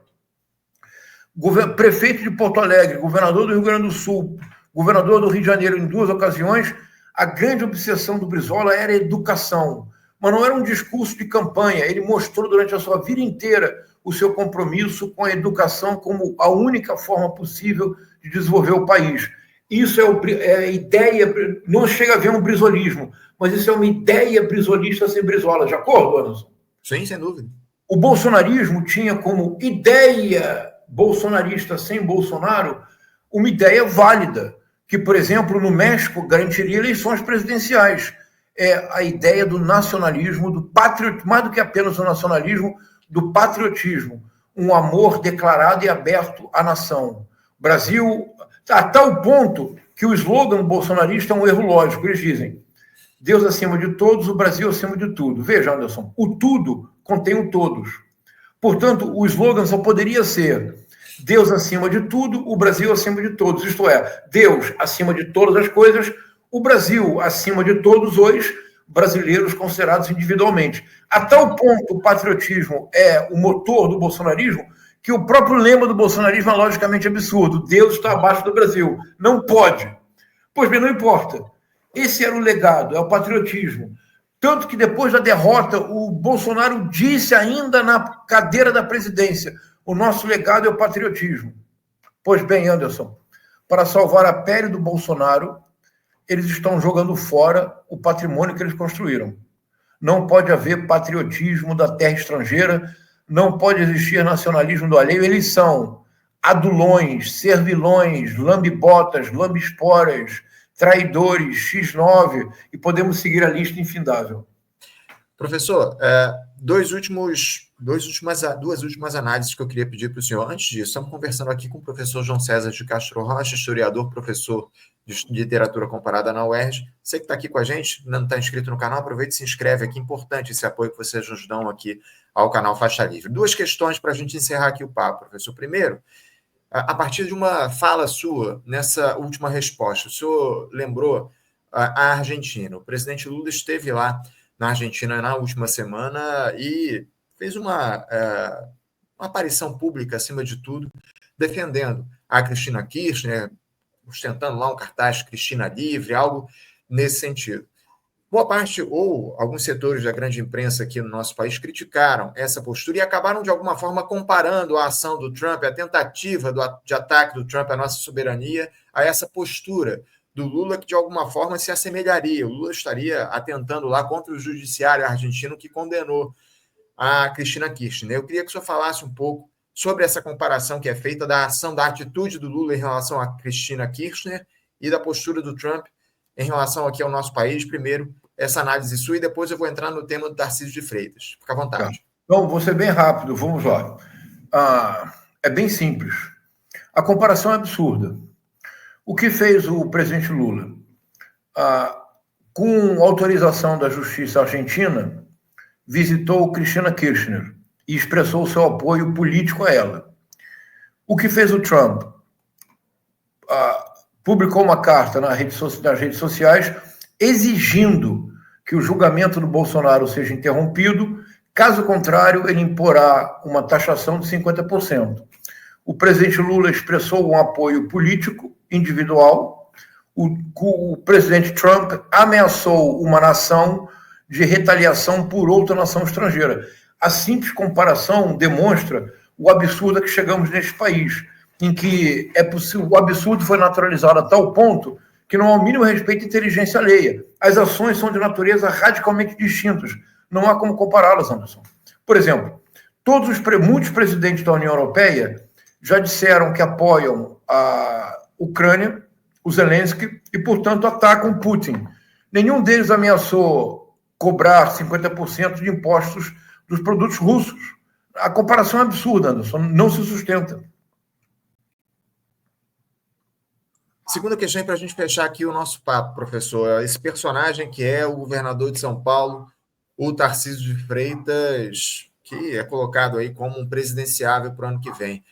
Prefeito de Porto Alegre, governador do Rio Grande do Sul, governador do Rio de Janeiro em 2 ocasiões, a grande obsessão do Brizola era a educação. Mas não era um discurso de campanha, ele mostrou durante a sua vida inteira o seu compromisso com a educação como a única forma possível de desenvolver o país. Isso é a ideia, não chega a ver um brizolismo, mas isso é uma ideia brisolista sem Brizola, de acordo, Anderson? Sim, sem dúvida. O bolsonarismo tinha como ideia bolsonarista sem Bolsonaro uma ideia válida, que, por exemplo, no México garantiria eleições presidenciais. É a ideia do nacionalismo, do patriotismo, mais do que apenas o nacionalismo, do patriotismo, um amor declarado e aberto à nação. O Brasil, a tal ponto que o slogan bolsonarista é um erro lógico. Eles dizem: Deus acima de todos, o Brasil acima de tudo. Veja, Anderson, o tudo contém o todos. Portanto, o slogan só poderia ser Deus acima de tudo, o Brasil acima de todos. Isto é, Deus acima de todas as coisas, o Brasil acima de todos os brasileiros considerados individualmente. A tal ponto, o patriotismo é o motor do bolsonarismo, que o próprio lema do bolsonarismo é logicamente absurdo. Deus está abaixo do Brasil. Não pode. Pois bem, não importa. Esse era o legado, é o patriotismo. Tanto que depois da derrota, o Bolsonaro disse ainda na cadeira da presidência: o nosso legado é o patriotismo. Pois bem, Anderson, para salvar a pele do Bolsonaro, eles estão jogando fora o patrimônio que eles construíram. Não pode haver patriotismo da terra estrangeira, não pode existir nacionalismo do alheio. Eles são adulões, servilões, lambibotas, lambisporas, traidores, X9, e podemos seguir a lista infindável. Professor, duas últimas análises que eu queria pedir para o senhor. Antes disso, estamos conversando aqui com o professor João César de Castro Rocha, historiador, professor de literatura comparada na UERJ. Você que está aqui com a gente, não está inscrito no canal, aproveite e se inscreve aqui. Importante esse apoio que vocês nos dão aqui ao canal Faixa Livre. 2 questões para a gente encerrar aqui o papo, professor. Primeiro, a partir de uma fala sua nessa última resposta, o senhor lembrou a Argentina. O presidente Lula esteve lá na Argentina na última semana e fez uma aparição pública, acima de tudo, defendendo a Cristina Kirchner, ostentando lá um cartaz Cristina Livre, algo nesse sentido. Boa parte, ou alguns setores da grande imprensa aqui no nosso país, criticaram essa postura e acabaram, de alguma forma, comparando a ação do Trump, a tentativa de ataque do Trump à nossa soberania, a essa postura do Lula, que, de alguma forma, se assemelharia. O Lula estaria atentando lá contra o judiciário argentino que condenou a Cristina Kirchner. Eu queria que o senhor falasse um pouco sobre essa comparação que é feita da ação, da atitude do Lula em relação a Cristina Kirchner e da postura do Trump em relação aqui ao nosso país. Primeiro, essa análise sua, e depois eu vou entrar no tema do Tarcísio de Freitas. Fica à vontade. Então, vou ser bem rápido, vamos lá. É bem simples. A comparação é absurda. O que fez o presidente Lula? Com autorização da Justiça Argentina, visitou Cristina Kirchner e expressou seu apoio político a ela. O que fez o Trump? Publicou uma carta nas redes sociais exigindo que o julgamento do Bolsonaro seja interrompido, caso contrário, ele imporá uma taxação de 50%. O presidente Lula expressou um apoio político individual, o presidente Trump ameaçou uma nação de retaliação por outra nação estrangeira. A simples comparação demonstra o absurdo a que chegamos neste país, em que é possível, o absurdo foi naturalizado a tal ponto que não há o mínimo respeito à inteligência alheia. As ações são de natureza radicalmente distintas. Não há como compará-las, Anderson. Por exemplo, Muitos presidentes da União Europeia já disseram que apoiam a Ucrânia, o Zelensky, e, portanto, atacam Putin. Nenhum deles ameaçou cobrar 50% de impostos dos produtos russos. A comparação é absurda, Anderson, não se sustenta. Segunda questão para a gente fechar aqui o nosso papo, professor. Esse personagem que é o governador de São Paulo, o Tarcísio de Freitas, que é colocado aí como um presidenciável para o ano que vem.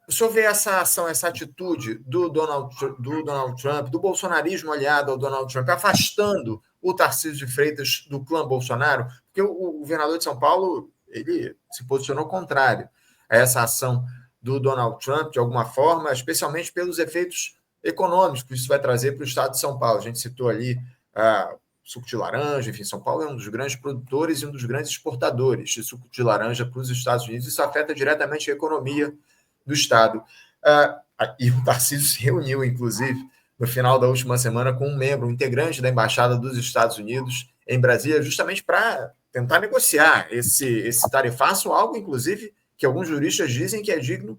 O senhor vê essa ação, essa atitude do Donald Trump, do bolsonarismo aliado ao Donald Trump, afastando o Tarcísio de Freitas do clã Bolsonaro? Porque o governador de São Paulo, ele se posicionou contrário a essa ação do Donald Trump, de alguma forma, especialmente pelos efeitos econômicos que isso vai trazer para o estado de São Paulo. A gente citou ali suco de laranja, enfim, São Paulo é um dos grandes produtores e um dos grandes exportadores de suco de laranja para os Estados Unidos. Isso afeta diretamente a economia do estado. E o Tarcísio se reuniu, inclusive, no final da última semana com um membro, um integrante da Embaixada dos Estados Unidos em Brasília, justamente para tentar negociar esse tarifaço, algo, inclusive, que alguns juristas dizem que é digno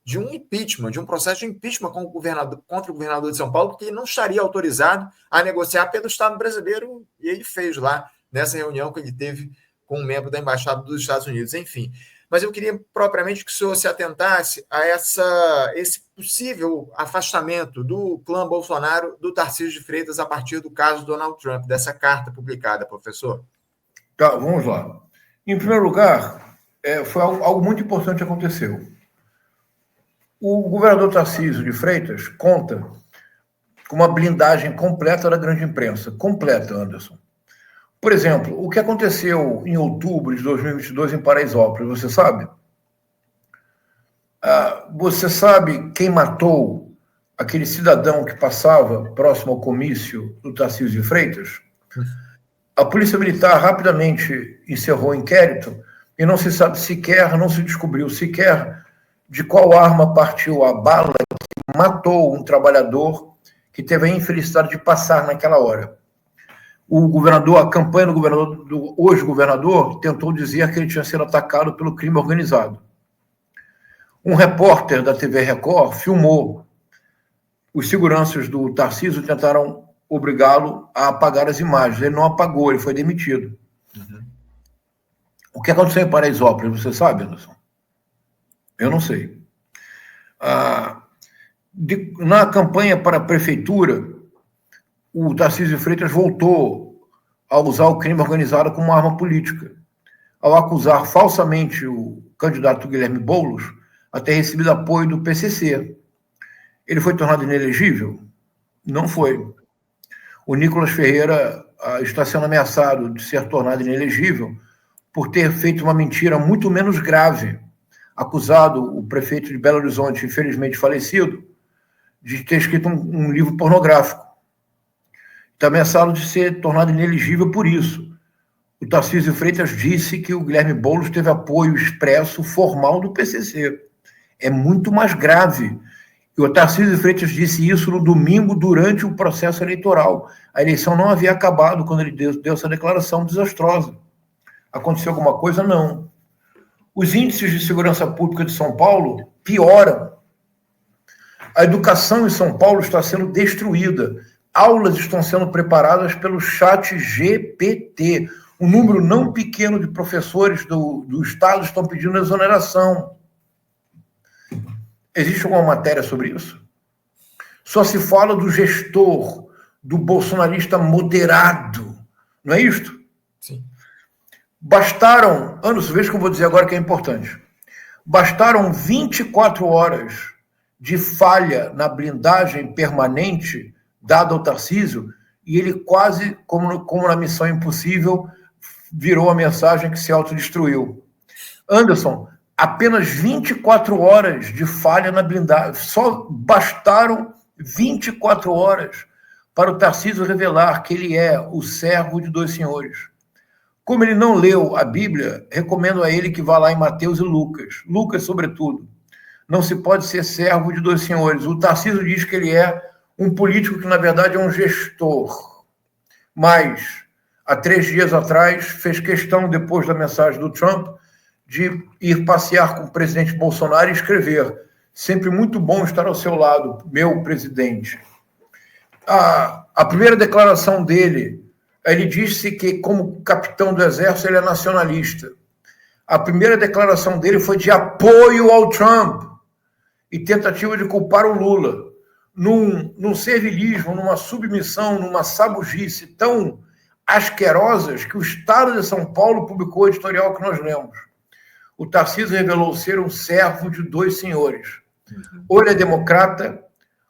de um impeachment, de um processo de impeachment contra o governador de São Paulo, porque ele não estaria autorizado a negociar pelo Estado brasileiro, e ele fez lá, nessa reunião que ele teve com um membro da Embaixada dos Estados Unidos. Enfim, mas eu queria propriamente que o senhor se atentasse a esse possível afastamento do clã Bolsonaro do Tarcísio de Freitas a partir do caso Donald Trump, dessa carta publicada, professor. Tá, vamos lá. Em primeiro lugar, foi algo muito importante que aconteceu. O governador Tarcísio de Freitas conta com uma blindagem completa da grande imprensa. Completa, Anderson. Por exemplo, o que aconteceu em outubro de 2022 em Paraisópolis, você sabe? Você sabe quem matou aquele cidadão que passava próximo ao comício do Tarcísio de Freitas? A Polícia Militar rapidamente encerrou o inquérito e não se sabe sequer, não se descobriu sequer de qual arma partiu a bala que matou um trabalhador que teve a infelicidade de passar naquela hora. A campanha do hoje governador, tentou dizer que ele tinha sido atacado pelo crime organizado. Um repórter da TV Record filmou. Os seguranças do Tarcísio tentaram obrigá-lo a apagar as imagens. Ele não apagou, ele foi demitido. Uhum. O que aconteceu em Paraisópolis, você sabe, Anderson? Eu não sei. Na campanha para a prefeitura, o Tarcísio de Freitas voltou a usar o crime organizado como arma política, ao acusar falsamente o candidato Guilherme Boulos a ter recebido apoio do PCC. Ele foi tornado inelegível? Não foi. O Nicolas Ferreira está sendo ameaçado de ser tornado inelegível por ter feito uma mentira muito menos grave, acusado o prefeito de Belo Horizonte, infelizmente falecido, de ter escrito um livro pornográfico. Está ameaçado de ser tornado inelegível por isso. O Tarcísio Freitas disse que o Guilherme Boulos teve apoio expresso formal do PCC. É muito mais grave. E o Tarcísio Freitas disse isso no domingo durante o processo eleitoral. A eleição não havia acabado quando ele deu essa declaração desastrosa. Aconteceu alguma coisa? Não. Os índices de segurança pública de São Paulo pioram. A educação em São Paulo está sendo destruída. Aulas estão sendo preparadas pelo chat GPT. Um número não pequeno de professores do Estado estão pedindo exoneração. Existe alguma matéria sobre isso? Só se fala do gestor, do bolsonarista moderado. Não é isto? Sim. Bastaram, Anderson, veja o que eu vou dizer agora que é importante. Bastaram 24 horas de falha na blindagem permanente dada ao Tarcísio e ele quase, como na Missão Impossível, virou a mensagem que se autodestruiu. Anderson, apenas 24 horas de falha na blindagem. Só bastaram 24 horas para o Tarcísio revelar que ele é o servo de dois senhores. Como ele não leu a Bíblia, recomendo a ele que vá lá em Mateus e Lucas. Lucas, sobretudo. Não se pode ser servo de dois senhores. O Tarcísio diz que ele é um político que, na verdade, é um gestor. Mas, há 3 dias atrás, fez questão, depois da mensagem do Trump, de ir passear com o presidente Bolsonaro e escrever: sempre muito bom estar ao seu lado, meu presidente. A primeira declaração dele, ele disse que, como capitão do exército, ele é nacionalista. A primeira declaração dele foi de apoio ao Trump e tentativa de culpar o Lula, num servilismo, numa submissão, numa sabugice tão asquerosas que o Estado de São Paulo publicou o editorial que nós lemos. O Tarcísio revelou ser um servo de dois senhores. Ou ele é democrata,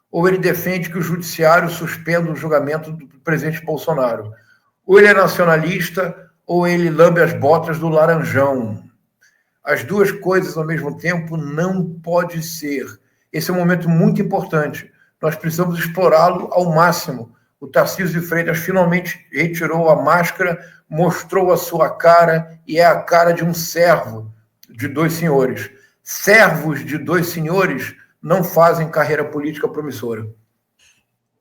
ou ele defende que o judiciário suspenda o julgamento do presidente Bolsonaro. Ou ele é nacionalista, ou ele lambe as botas do Laranjão. As duas coisas ao mesmo tempo não pode ser. Esse é um momento muito importante. Nós precisamos explorá-lo ao máximo. O Tarcísio de Freitas finalmente retirou a máscara, mostrou a sua cara e é a cara de um servo de dois senhores. Servos de dois senhores não fazem carreira política promissora.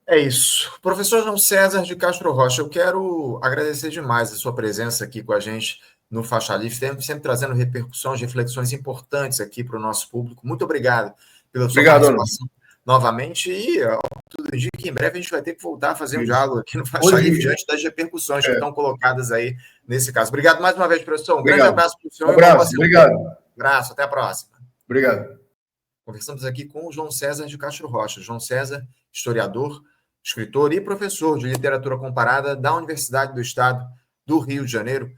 É isso. Professor João César de Castro Rocha, eu quero agradecer demais a sua presença aqui com a gente no Faixa Livre, sempre trazendo repercussões, reflexões importantes aqui para o nosso público. Muito obrigado pela sua participação novamente e tudo indica que em breve a gente vai ter que voltar a fazer um diálogo aqui no Faixa Livre diante das repercussões que estão colocadas aí nesse caso. Obrigado mais uma vez, professor. Um grande abraço para o senhor. Um abraço, obrigado. Abraço, até a próxima. Obrigado. Conversamos aqui com o João César de Castro Rocha. João César, historiador, escritor e professor de literatura comparada da Universidade do Estado do Rio de Janeiro.